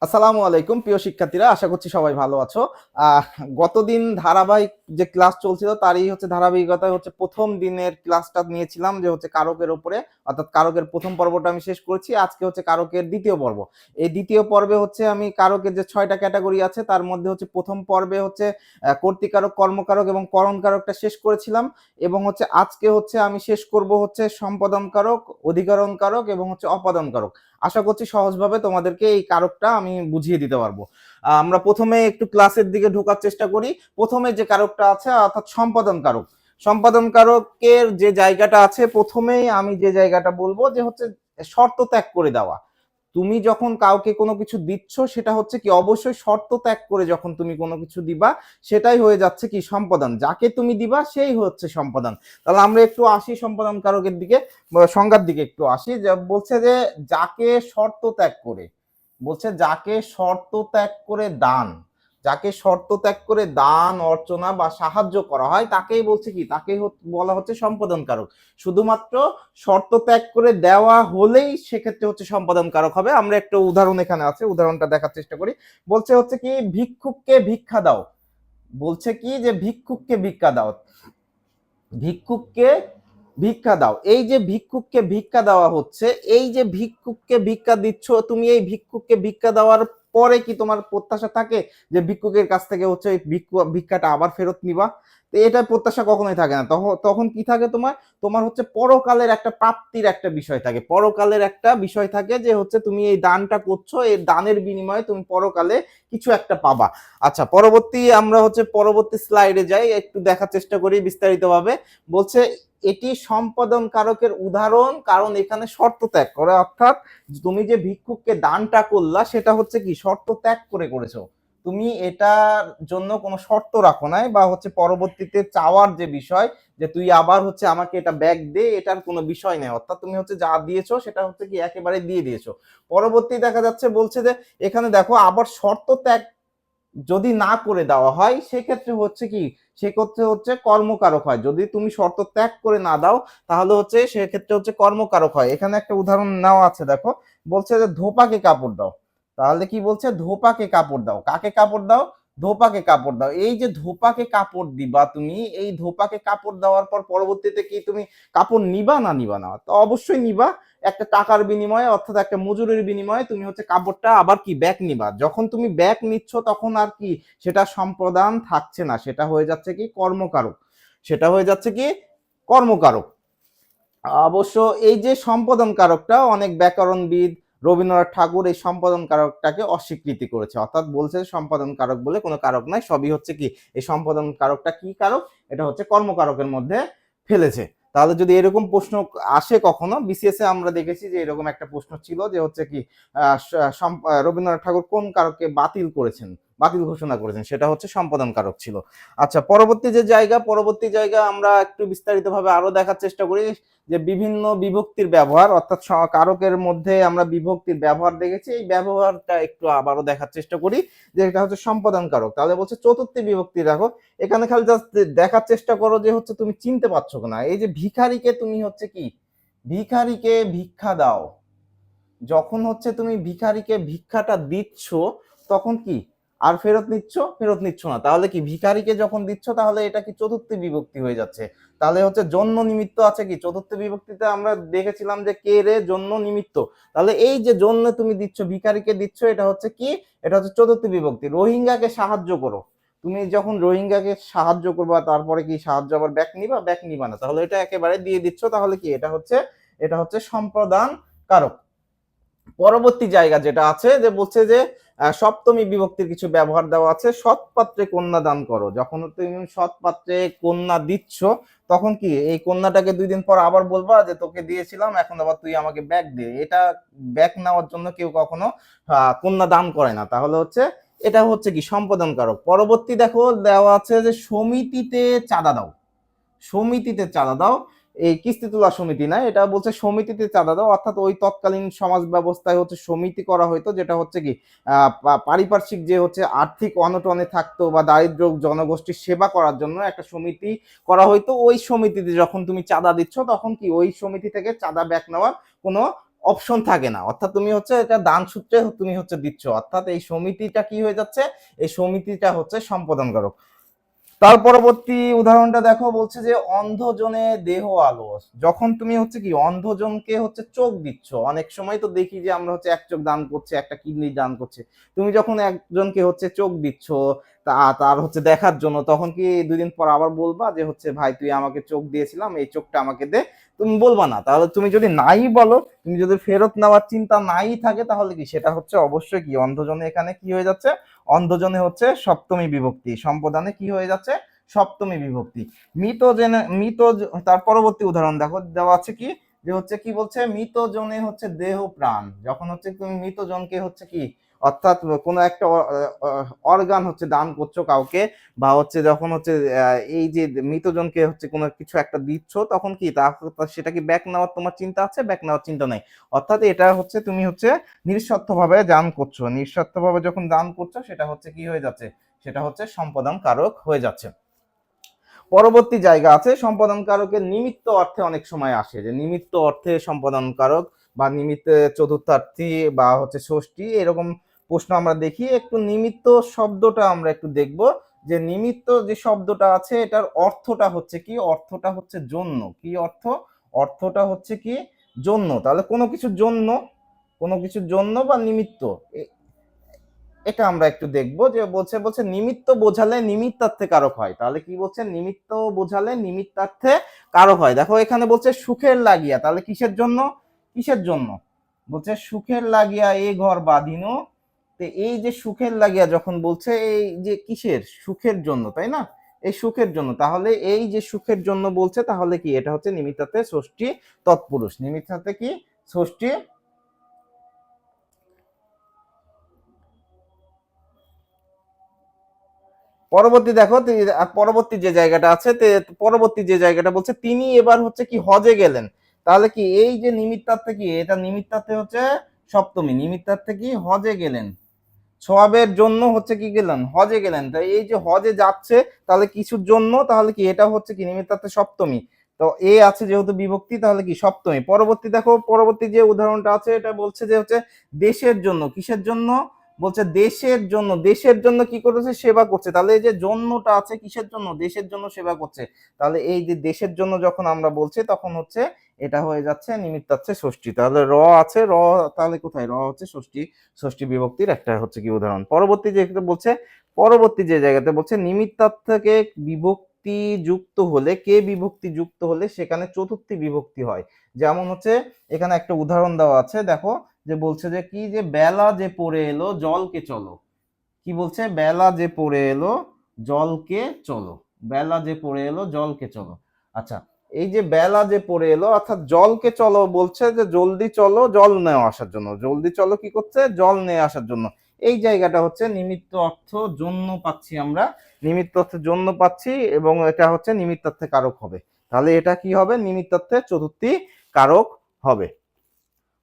আসসালামু আলাইকুম প্রিয় শিক্ষার্থীরা, আশা করছি সবাই ভালো আছো। আহ গতদিন ধারাবাহিক যে ক্লাস চলছিল তারই ধারাবাহিকতায় প্রথম দিনের ক্লাসটা নিয়েছিলাম যে কারকের উপরে, অর্থাৎ কারকের প্রথম পর্বটা আমি শেষ করেছি। আজকে কারকের দ্বিতীয় পর্ব। এই দ্বিতীয় পর্বে আমি কারকের যে 6টা ক্যাটাগরি আছে তার মধ্যে প্রথম পর্বে কর্তৃকারক, কর্মকারক এবং করণকারকটা শেষ করেছিলাম। এবং আজকে আমি শেষ করব সম্পাদন কারক, অধিকরণ কারক এবং অপাদান কারক। আশা করছি সহজভাবে তোমাদেরকে এই কারকটা আমি বুঝিয়ে দিতে পারবো। আমরা প্রথমে একটু ক্লাসের দিকে ঢোকার চেষ্টা করি। প্রথমে যে কারকটা আছে অর্থাৎ সম্পাদন কারক। সম্পাদন কারকের যে জায়গাটা আছে, প্রথমেই আমি যে জায়গাটা বলবো যে শর্ত ত্যাগ করে দেওয়া। তুমি যখন কাউকে কোনো কিছু দিচ্ছ সেটা কি অবশ্যই শর্ত ত্যাগ করে যখন তুমি কোনো কিছু দিবা সেটাই হয়ে যাচ্ছে কি সম্পাদন। যাকে তুমি দিবা সেই হচ্ছে সম্পাদন। তাহলে আমরা একটু আসি সম্পাদন কারকের দিকে, সংজ্ঞার দিকে একটু আসি। যে বলছে যে যাকে শর্ত ত্যাগ করে, যাকে শর্ত ত্যাগ করে দান, যাকে শর্ত ত্যাগ করে দান, অর্চনা বা সাহায্য করা হয় তাকেই বলছে কি, তাকে বলা হচ্ছে সম্পাদন কারক। শুধুমাত্র শর্ত ত্যাগ করে দেওয়া হলেই সেক্ষেত্রে সম্পাদন কারক হবে। আমরা একটা উদাহরণ এখানে আছে, উদাহরণটা দেখার চেষ্টা করি। বলছে কি ভিক্ষুককে ভিক্ষা দাও। বলছে কি যে ভিক্ষুককে ভিক্ষা দাও, ভিক্ষুককে ভিক্ষা দাও। এই যে ভিক্ষুককে ভিক্ষা দেওয়া হচ্ছে, এই যে ভিক্ষুককে ভিক্ষা দিচ্ছ তুমি, এই ভিক্ষুককে ভিক্ষা দেওয়ার পরে কি তোমার প্রত্যাশা থাকে যে ভিক্ষুকের কাছ থেকে ভিক্ষাটা আবার ফেরত নিবা? তো এটা প্রত্যাশা কখনোই থাকে না। তখন তখন কি থাকে, তোমার তোমার পরকালের একটা প্রাপ্তির একটা বিষয় থাকে, পরকালের একটা বিষয় থাকে যে তুমি এই দানটা করছো, এই দানের বিনিময়ে তুমি পরকালে কিছু একটা পাবা। আচ্ছা, আমরা পরবর্তী স্লাইডে যাই, একটু দেখার চেষ্টা করি বিস্তারিতভাবে। বলছে এটি সম্পাদন কারকের উদাহরণ, কারণ এখানে শর্ত ত্যাগ করে। অর্থাৎ তুমি যে ভিক্ষুককে দানটা করলা সেটা কি শর্ত ত্যাগ করে করেছো। তুমি এটার জন্য কোনো শর্ত রাখো নাই, বা পরবর্তীতে চাওয়ার যে বিষয় যে তুই আবার আমাকে এটা ব্যাক দে, এটার কোনো বিষয় নেই। অর্থাৎ তুমি যা দিয়েছো সেটা কি একেবারে দিয়ে দিয়েছো। পরবর্তী দেখা যাচ্ছে বলছে যে এখানে দেখো আবার শর্ত ত্যাগ যদি না করে দেওয়া হয় সেক্ষেত্রে কি, সেক্ষেত্রে কর্মকারক হয়। যদি তুমি শর্ত ত্যাগ করে না দাও তাহলে সেক্ষেত্রে কর্মকারক হয়। এখানে একটা উদাহরণ নেওয়া আছে, দেখো। বলছে যে ধোপাকে কাপড় দাও। তাহলে কি বলছে, ধোপাকে কাপড় দাও। কাকে কাপড় দাও? ধোপাকে কাপড় দাও। এই যে ধোপাকে কাপড় দিবা তুমি, এই ধোপাকে কাপড় দেওয়ার পর পরবর্তীতে কি তুমি কাপড় নিবা না নিবা না? তো অবশ্যই নিবা। একটা টাকার বিনিময়ে, অর্থাৎ একটা মজুরির বিনিময়ে তুমি কাপড়টা আবার কি ব্যাক নিবা। যখন তুমি ব্যাক নিচ্ছ তখন আর কি সেটা সম্পাদন থাকছে না, সেটা হয়ে যাচ্ছে কি কর্মকারক। সেটা হয়ে যাচ্ছে কি কর্মকারক। অবশ্য এই যে সম্পাদন কারকটা, অনেক ব্যাকরণবিদ, রবীন্দ্রনাথ ঠাকুর এই সম্পাদন কারকটাকে অস্বীকৃতি করেছে। অর্থাৎ বলছে সম্পাদন কারক বলে কোনো কারক নাই, সবই কি এই সম্পাদন কারকটা কি কারক, এটা কর্মকারকের মধ্যে ফেলেছে। তাহলে যদি এরকম প্রশ্ন আসে কখনো বিসিএস এ, আমরা দেখেছি যে এরকম একটা প্রশ্ন ছিল যে কি রবীন্দ্রনাথ ঠাকুর কোন কারককে বাতিল করেছেন, বাতিল ঘোষণা করেছেন, সেটা সম্পাদন কারক ছিল। আচ্ছা, পরবর্তী জায়গা আমরা একটু বিস্তারিতভাবে আরো দেখার চেষ্টা করি যে বিভিন্ন বিভক্তির ব্যবহার। অর্থাৎ কারকের মধ্যে আমরা বিভক্তির ব্যবহার দেখেছি, এই ব্যবহারটা একটু আবারও দেখার চেষ্টা করি যে এটা সম্পাদন কারক। তাহলে বলছে চতুর্থী বিভক্তি। দেখো এখানে খালি জাস্ট দেখার চেষ্টা করো যে তুমি চিনতে পারছো কিনা। এই যে ভিখারিকে তুমি কি, ভিখারিকে ভিক্ষা দাও। যখন তুমি ভিখারিকে ভিক্ষাটা দিচ্ছ তখন কি আর ফেরত নিচ্ছ না। তাহলে কি ভিখারিকে যখন দিচ্ছ তাহলে এটা কি চতুর্থী বিভক্তি হয়ে যাচ্ছে। তাহলে জন্য নিমিত্ত আছে কি চতুর্থী বিভক্তিতে, আমরা দেখেছিলাম যে কে রে, জন্য নিমিত্ত। তাহলে এই যে জন্য তুমি দিচ্ছ, ভিখারিকে দিচ্ছ, এটা কি, এটা চতুর্থী বিভক্তি। রোহিঙ্গাকে সাহায্য করো। তুমি যখন রোহিঙ্গাকে সাহায্য করবা তারপরে কি সাহায্য আবার ব্যাক নিবা না, তাহলে এটা একেবারে দিয়ে দিচ্ছ। তাহলে কি এটা সম্পাদন কারক। পরবর্তী জায়গা যেটা আছে যে বলছে যে সপ্তমী বিভক্তির কিছু ব্যবহার দেওয়া আছে। সৎ পাত্রে কন্যা দান করো। যখন তুমি সৎ পাত্রে কন্যা দিচ্ছ তখন কি এই কন্যাটাকে 2 দিন পর আবার বলবা যে তোকে দিয়েছিলাম, এখন আবার তুই আমাকে ব্যাক দে। এটা ব্যাক নেওয়ার জন্য কেউ কখনো কন্যা দান করে না। তাহলে এটা কি সম্পাদন কারক। পরবর্তী দেখো দেওয়া আছে যে সমিতিতে চাঁদা দাও। সমিতিতে চাঁদা দাও, এই কিস্তি তোলা সমিতি না, এটা বলছে সমিতিতে চাঁদা দাও। অর্থাৎ ওই তৎকালীন সমাজ ব্যবস্থায় সমিতি করা হইতো, যেটা কি পারিপার্শ্বিক যে আর্থিক অনটনে থাকতো বা দারিদ্র জনগোষ্ঠীর সেবা করার জন্য একটা সমিতি করা হইতো। ওই সমিতিতে যখন তুমি চাঁদা দিচ্ছ তখন কি ওই সমিতি থেকে চাঁদা ব্যাক নেওয়ার কোনো অপশন থাকে না, অর্থাৎ তুমি হচ্ছে এটা দান সূত্রে তুমি হচ্ছে দিচ্ছ, অর্থাৎ এই সমিতিটা কি হয়ে যাচ্ছে, এই সমিতিটা হচ্ছে সম্পাদন কারক। তার পরবর্তী উদাহরণটা দেখো, বলছে যে অন্ধজনে দেহ আলো। যখন তুমি হচ্ছে কি অন্ধজনকে হচ্ছে চোখ দিচ্ছ, অনেক সময় তো দেখি যে আমরা হচ্ছে এক চোখ দান করছে, একটা কিডনি দান করছে, তুমি যখন একজনকে হচ্ছে চোখ দিচ্ছ তার হচ্ছে দেখার জন্য, তখন কি 2 দিন পর আবার বলবা যে হচ্ছে ভাই তুই আমাকে চোখ দিয়েছিলাম, এই চোখটা আমাকে দে? তুমি বলবা না। তাহলে তুমি যদি নাই বলো, তুমি যদি ফেরত নেওয়ার চিন্তা নাই থাকে, তাহলে কি সেটা হচ্ছে অবশ্যই কি অন্ধজনে এখানে কি হয়ে যাচ্ছে, অন্ধজনে হচ্ছে সপ্তমী বিভক্তি, সম্পদানে কি হয়ে যাচ্ছে, সপ্তমী বিভক্তি। মৃত জেনে মৃত, তার পরবর্তী উদাহরণ দেখো দেওয়া আছে কি, যে হচ্ছে কি বলছে মৃত জনে হচ্ছে দেহ প্রাণ। যখন হচ্ছে তুমি মৃত জনকে হচ্ছে কি, অর্থাৎ কোনো একটা অর্গান হচ্ছে দান করছো কাউকে, বা হচ্ছে যখন হচ্ছে এই যে মৃতজনকে হচ্ছে কোনো কিছু একটা দিচ্ছ, তখন কি সেটা কি ব্যাক নেওয়ার তোমার চিন্তা আছে? ব্যাক নেওয়ার চিন্তা নাই। অর্থাৎ এটা হচ্ছে তুমি হচ্ছে নিঃস্বার্থভাবে দান করছো, নিঃস্বার্থভাবে যখন দান করছো সেটা হচ্ছে কি হয়ে যাচ্ছে, সেটা হচ্ছে সম্পাদন কারক হয়ে যাচ্ছে। পরবর্তী জায়গা আছে সম্পাদন কারকের নিমিত্ত অর্থে, অনেক সময় আসে যে নিমিত্ত অর্থে সম্পাদন কারক বা নিমিত্তে চতুর্থার্থী বা হচ্ছে ষষ্ঠী, এরকম প্রশ্ন আমরা দেখি। একটু নিমিত্ত শব্দটা আমরা একটু দেখব, যে নিমিত্ত যে শব্দটা আছে এটার অর্থটা হচ্ছে কি, অর্থটা হচ্ছে জন্য। কি অর্থ? অর্থটা হচ্ছে কি জন্য। তাহলে কোনো কিছুর জন্য, কোনো কিছুর জন্য বা নিমিত্ত, এটা আমরা একটু দেখবো। যে বলছে বলছে নিমিত্ত বোঝালে নিমিত্তার্থে কারক হয়। তাহলে কি বলছে, নিমিত্ত বোঝালে নিমিত্তার্থে কারক হয়। দেখো এখানে বলছে সুখের লাগিয়া, তাহলে কিসের জন্য, কিসের জন্য বলছে, সুখের লাগিয়া এই ঘর বাঁধিনো। তো এই যে সুখের লাগিয়া যখন বলছে, এই যে কিসের, সুখের জন্য, তাই না? এই সুখের জন্য, তাহলে এই যে সুখের জন্য বলছে, তাহলে কি এটা হচ্ছে নিমিত্তার্থে ষষ্ঠী তৎপুরুষ, নিমিত্তার্থে কি ষষ্ঠী। পরবর্তী দেখো, পরবর্তী যে জায়গাটা আছে, পরবর্তী যে জায়গাটা বলছে তিনি এবার হচ্ছে কি হজে গেলেন। তাহলে কি এই যে নিমিত্তার্থে কি, এটা নিমিত্তার্থে হচ্ছে সপ্তমী, নিমিত্তার্থে কি হজে গেলেন, সওয়াবের জন্য হচ্ছে কি গেলেন, হজে গেলেন। তাই এই যে হজে যাচ্ছে, তাহলে কিছুর জন্য, তাহলে কি এটা হচ্ছে কি নিমিত্তার্থে সপ্তমী। তো এ আছে যেহেতু বিভক্তি, তাহলে কি সপ্তমী। পরবর্তী দেখো, পরবর্তী যে উদাহরণটা আছে এটা বলছে যে হচ্ছে দেশের জন্য, কিসের জন্য বলছে, দেশের জন্য, দেশের জন্য কি করেছে, সেবা করছে। তাহলে এই যে জন্যটা আছে কিসের জন্য, দেশের জন্য সেবা করছে। তাহলে এই যে দেশের জন্য যখন আমরা বলছি, তখন হচ্ছে এটা হয়ে যাচ্ছে নিমিত্তার্থে ষষ্ঠী। তাহলে র আছে, র তাহলে কোথায়, র হচ্ছে ষষ্ঠী, ষষ্ঠী বিভক্তির একটা হচ্ছে কি উদাহরণ। পরবর্তী যে বলছে, পরবর্তী যে জায়গাতে বলছে নিমিত্তার্থকে বিভক্তি যুক্ত হলে, কে বিভক্তি যুক্ত হলে সেখানে চতুর্থী বিভক্তি হয়। যেমন হচ্ছে এখানে একটা উদাহরণ দেওয়া আছে, দেখো যে বলছে যে কি, যে বেলা যে পড়ে এলো জলকে চলো। কি বলছে, বেলা যে পড়ে এলো জলকে চলো, বেলা যে পড়ে এলো জলকে চলো। আচ্ছা, এই যে বেলা যে পড়ে এলো, অর্থাৎ জলকে চলো বলছে যে জলদি চলো জল নিয়ে আসার জন্য, জলদি চলো কি করছে, জল নিয়ে আসার জন্য। এই জায়গাটা হচ্ছে নিমিত্ত অর্থ জন্য পাচ্ছি আমরা, নিমিত্ত অর্থ জন্য পাচ্ছি, এবং এটা হচ্ছে নিমিত্তার্থে কারক হবে। তাহলে এটা কি হবে, নিমিত্তার্থে চতুর্থী কারক হবে।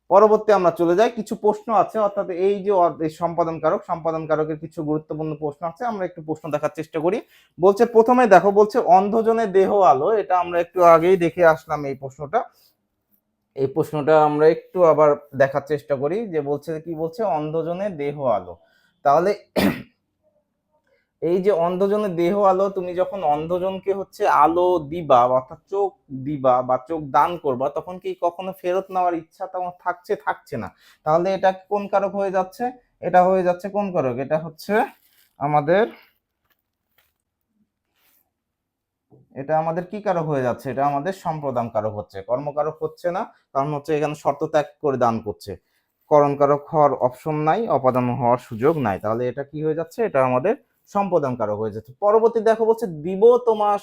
পরবর্তী আমরা চলে যাই, কিছু প্রশ্ন আছে, অর্থাৎ এই যে সম্পাদন কারক, সম্পাদন কারকের কিছু গুরুত্বপূর্ণ প্রশ্ন আছে, আমরা একটু প্রশ্ন দেখার চেষ্টা করি। বলছে প্রথমে দেখো, বলছে অন্ধজনের দেহ আলো, এটা আমরা একটু আগেই দেখে আসলাম এই প্রশ্নটা। এই প্রশ্নটা আমরা একটু আবার দেখার চেষ্টা করি, যে বলছে কি, বলছে অন্ধজনের দেহ আলো। তাহলে এই যে অন্ধজনের দেহ আলো, তুমি যখন অন্ধজনকে হচ্ছে আলো দিবা, অর্থাৎ চোখ দিবা বা চোখ দান করবা, তখন কি কখনো ফেরত নেওয়ার ইচ্ছা তোমার থাকছে, থাকছে না। তাহলে এটা কোন কারক হয়ে যাচ্ছে, এটা হয়ে যাচ্ছে কোন কারক, এটা হচ্ছে আমাদের, এটা আমাদের কি কারক হয়ে যাচ্ছে, এটা আমাদের সম্প্রদান কারক হচ্ছে, কর্মকারক হচ্ছে না। কারণ হচ্ছে এখানে শর্ত ত্যাগ করে দান করছে, করণ কারক হওয়ার অপশন নাই, অপাদান হওয়ার সুযোগ নাই। তাহলে এটা কি হয়ে যাচ্ছে, এটা আমাদের সম্পাদন কারক হয়ে যাচ্ছে। পরবর্তী দেখো, বলছে দিব তোমার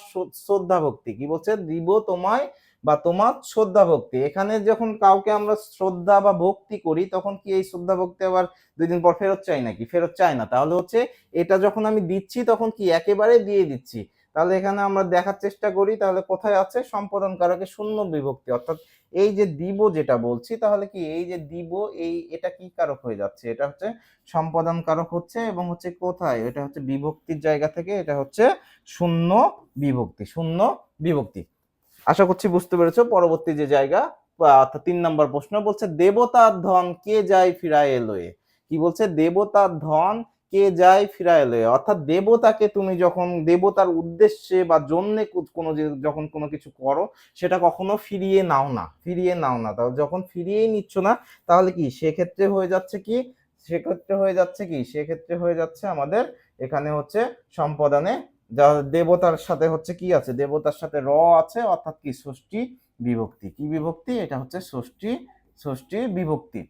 শ্রদ্ধা ভক্তি। কি বলছে, দিব তোমায় বা তোমার শ্রদ্ধা ভক্তি। এখানে যখন কাউকে আমরা শ্রদ্ধা বা ভক্তি করি, তখন কি এই শ্রদ্ধা ভক্তি আবার 2 দিন পর ফেরত চাই নাকি? ফেরত চাই না। তাহলে হচ্ছে এটা যখন আমি দিচ্ছি, তখন কি একেবারে দিয়ে দিচ্ছি। তাহলে এখানে আমরা দেখার চেষ্টা করি, তাহলে কোথায় আছে সম্পাদন কারকে শূন্য বিভক্তি, অর্থাৎ এই যে দিব যেটা বলছি, তাহলে কি এই যে দিব, এই এটা কি কারক হয়ে যাচ্ছে, এটা হচ্ছে সম্পাদন কারক হচ্ছে, এবং হচ্ছে কোথায়, এটা হচ্ছে বিভক্তির জায়গা থেকে, এটা হচ্ছে শূন্য বিভক্তি, শূন্য বিভক্তি। আশা করছি বুঝতে পেরেছো। পরবর্তী যে জায়গা, অর্থাৎ 3 নম্বর প্রশ্ন বলছে দেবতার ধন কে যায় ফিরায় লয়ে। কি বলছে? দেবতার ধন কে যায় ফিরায় লয়ে, অর্থাৎ দেবতাকে তুমি যখন দেবতার উদ্দেশ্যে বা জন্য কোনো যখন কোনো কিছু করো সেটা কখনো ফিরিয়ে নাও না, ফিরিয়ে নাও না। তাহলে যখন ফিরিয়েই নিচ্ছ না তাহলে কি সেক্ষেত্রে হয়ে যাচ্ছে কি, সেক্ষেত্রে হয়ে যাচ্ছে কি, সেক্ষেত্রে হয়ে যাচ্ছে আমাদের এখানে হচ্ছে সম্পাদনে যা দেবতার সাথে হচ্ছে কি আছে, দেবতার সাথে র আছে, অর্থাৎ কি ষষ্ঠী বিভক্তি। কি বিভক্তি? এটা হচ্ছে ষষ্ঠী, ষষ্ঠী বিভক্তি।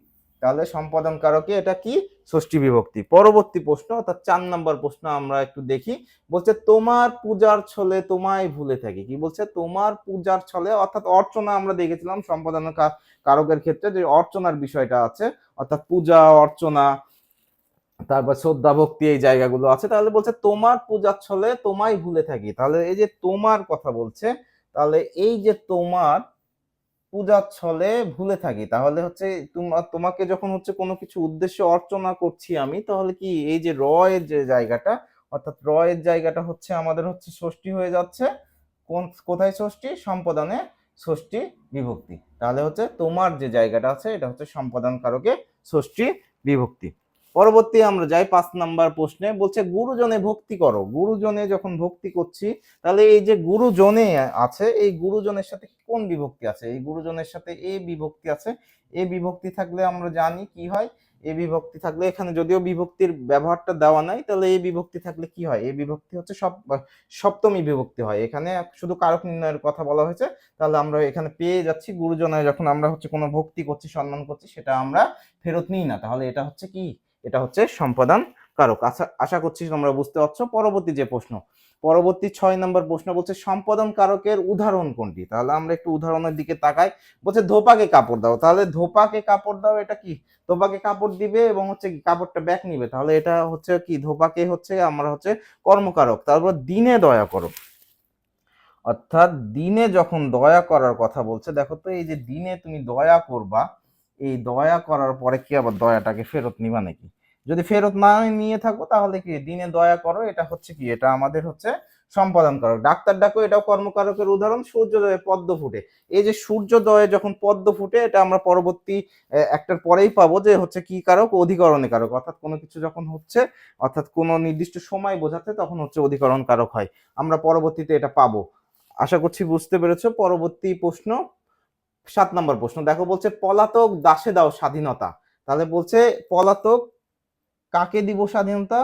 তাহলে সম্পাদন কারকে এটা কি? ষষ্ঠী বিভক্তি। পরবর্তী প্রশ্ন অর্থাৎ 4 নম্বর প্রশ্ন আমরা একটু দেখি। বলছে তোমার পূজার ছলে তোমায় ভুলে থাকি। কি বলছে? তোমার পূজার ছলে, অর্থাৎ অর্চনা আমরা দেখেছিলাম সম্পাদন কারকের ক্ষেত্রে যে অর্চনার বিষয়টা আছে, অর্থাৎ পূজা অর্চনা তারপর শ্রদ্ধা ভক্তি এই জায়গাগুলো আছে। তাহলে বলছে তোমার পূজার ছলে তোমায় ভুলে থাকি। তাহলে এই যে তোমার কথা বলছে, তাহলে এই যে তোমার পূজার ছলে ভুলে থাকি, তাহলে হচ্ছে তোমাকে যখন হচ্ছে কোনো কিছু উদ্দেশ্যে অর্চনা করছি আমি, তাহলে কি এই যে র এর যে জায়গাটা, অর্থাৎ র এর জায়গাটা হচ্ছে আমাদের হচ্ছে ষষ্ঠী হয়ে যাচ্ছে। কোথায় ষষ্ঠী? সম্পাদনে ষষ্ঠী বিভক্তি। তাহলে হচ্ছে তোমার যে জায়গাটা আছে এটা হচ্ছে সম্পাদন কারকে ষষ্ঠী বিভক্তি। পরবর্তী আমরা যাই 5 নাম্বার প্রশ্নে। বলছে গুরুজনে ভক্তি করো। গুরুজনে যখন ভক্তি করছি, তাহলে এই যে গুরুজনে আছে, এই গুরুজনের সাথে কোন বিভক্তি আছে? এই গুরুজনের সাথে এ বিভক্তি আছে। এ বিভক্তি থাকলে আমরা জানি কি হয়, এ বিভক্তি থাকলে, এখানে যদিও বিভক্তির ব্যবহারটা দেওয়া নাই, তাহলে এই বিভক্তি থাকলে কি হয়? এই বিভক্তি হচ্ছে সপ্তমী বিভক্তি হয়। এখানে শুধু কারক নির্ণয়ের কথা বলা হয়েছে। তাহলে আমরা এখানে পেয়ে যাচ্ছি গুরুজনে যখন আমরা হচ্ছে কোনো ভক্তি করছি, সম্মান করছি, সেটা আমরা ফেরত নিই না। তাহলে এটা হচ্ছে কি? এটা হচ্ছে সম্পাদন কারক। আশা করছি তোমরা বুঝতে পারছো। পরবর্তী যে প্রশ্ন, পরবর্তী 6 নম্বর প্রশ্ন বলছে সম্পাদন কারকের উদাহরণ কোনটি? তাহলে আমরা একটু উদাহরণের দিকে তাকাই। বলছে ধোপাকে কাপড় দাও। তাহলে ধোপাকে কাপড় দাও এটা কি? ধোপাকে কাপড় দিবে এবং হচ্ছে কাপড়টা ব্যাক নিবে। তাহলে এটা হচ্ছে কি? ধোপাকে হচ্ছে আমরা হচ্ছে কর্মকারক। তারপর দিনে দয়া করো, অর্থাৎ দিনে যখন দয়া করার কথা বলছে, দেখো তো এই যে দিনে তুমি দয়া করবা, এই দয়া করার পরে কি আবার দয়াটাকে ফেরত নিবা নাকি? যদি ফেরত না নিয়ে থাকো তাহলে কি দিনে দয়া করো এটা হচ্ছে কি? এটা আমাদের হচ্ছে সম্পাদন কারক। ডাক্তার ডাকো এটাও কর্মকারকের উদাহরণ। সূর্যোদয়ে পদ্ম ফুটে, এই যে সূর্যোদয়ে যখন পদ্ম ফুটে, এটা আমরা পরবর্তী একটার পরেই পাবো যে হচ্ছে কি কারক? অধিকরণে কারক। অর্থাৎ কোনো কিছু যখন হচ্ছে, অর্থাৎ কোনো নির্দিষ্ট সময় বোঝাতে তখন হচ্ছে অধিকরণ কারক হয়। আমরা পরবর্তীতে এটা পাবো। আশা করছি বুঝতে পেরেছো। পরবর্তী প্রশ্ন 7 নম্বর প্রশ্ন দেখো। বলছে পলাতক দাসে দাও স্বাধীনতা। তাহলে বলছে পলাতক কাকে দিব স্বাধীনতা?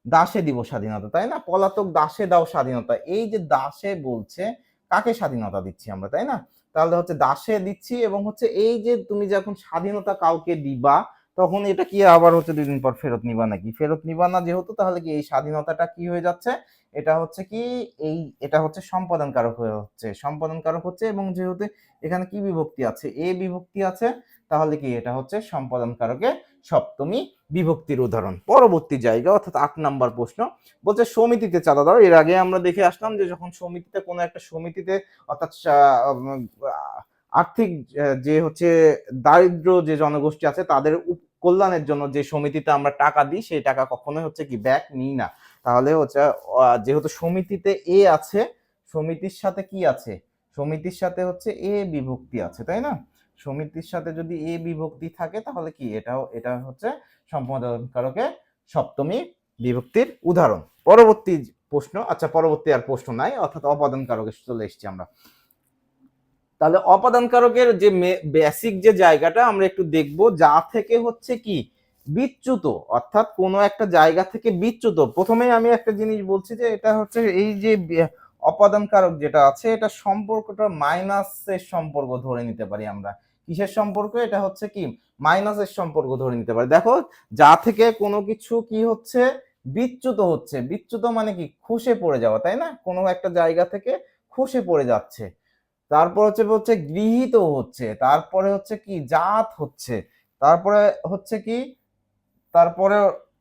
দাসে দিব স্বাধীনতা, তাই না? পলাতক দাসে দাও স্বাধীনতা। এই যে দাসে বলছে, কাকে স্বাধীনতা দিচ্ছি আমরা, তাই না? তাহলে হচ্ছে দাসে দিচ্ছি, এবং হচ্ছে এই যে তুমি যখন স্বাধীনতা কাউকে দিবা, তখন এটা কি আবার হচ্ছে 2 দিন পর ফেরত নিবা নাকি? ফেরত নিবা না যেহেতু, তাহলে কি এই স্বাধীনতাটা কি হয়ে যাচ্ছে? এটা হচ্ছে কি? এই এটা হচ্ছে সম্পাদন কারক হয়ে হচ্ছে, সম্পাদন কারক হচ্ছে। এবং যেহেতু এখানে কি বিভক্তি আছে? এ বিভক্তি আছে, তাহলে কি এটা হচ্ছে সম্পাদন কারকে সপ্তমী বিভক্তির উদাহরণ। পরবর্তী জায়গা অর্থাৎ 8 নাম্বার প্রশ্ন বলছে সমিতিতে চাঁদা দাও। এর আগে আমরা দেখে আসলাম যে যখন সমিতিতে, কোনো একটা সমিতিতে, অর্থাৎ আর্থিক যে হচ্ছে দারিদ্র যে জনগোষ্ঠী আছে তাদের কল্যাণের জন্য যে সমিতিতে আমরা টাকা দিই, সেই টাকা কখনোই হচ্ছে কি ব্যাক নিই না। তাহলে হচ্ছে যেহেতু সমিতিতে এ আছে, সমিতির সাথে কি আছে? সমিতির সাথে হচ্ছে এ বিভক্তি আছে, তাই না? সমিতির সাথে যদি এ বিভক্তি থাকে তাহলে কি এটা হচ্ছে সম্পাদন কারকে সপ্তমী বিভক্তির উদাহরণ। পরবর্তী প্রশ্ন, আচ্ছা পরবর্তী আর প্রশ্ন নাই, অর্থাৎ অপাদান কারকে চলে এসেছি আমরা। তাহলে অপাদান কারকের যে বেসিক যে জায়গাটা আমরা একটু দেখব, যা থেকে হচ্ছে কি বিচ্যুত, অর্থাৎ কোনো একটা জায়গা থেকে বিচ্যুত। প্রথমেই আমি একটা জিনিস বলছি যে এটা হচ্ছে এই যে অপাদান কারক যেটা আছে, এটা সম্পর্কটা মাইনাসের সম্পর্ক ধরে নিতে পারি আমরা। কিসের সম্পর্ক? এটা হচ্ছে কি মাইনাসের সম্পর্ক ধরে নিতে পারি। দেখো যা থেকে কোনো কিছু কি হচ্ছে? বিচ্যুত হচ্ছে। বিচ্যুত মানে কি? খসে পড়ে যাওয়া, তাই না? কোনো একটা জায়গা থেকে খসে পড়ে যাচ্ছে। তারপর হচ্ছে গৃহীত হচ্ছে, তারপরে হচ্ছে কি জাত হচ্ছে, তারপরে হচ্ছে কি, তারপরে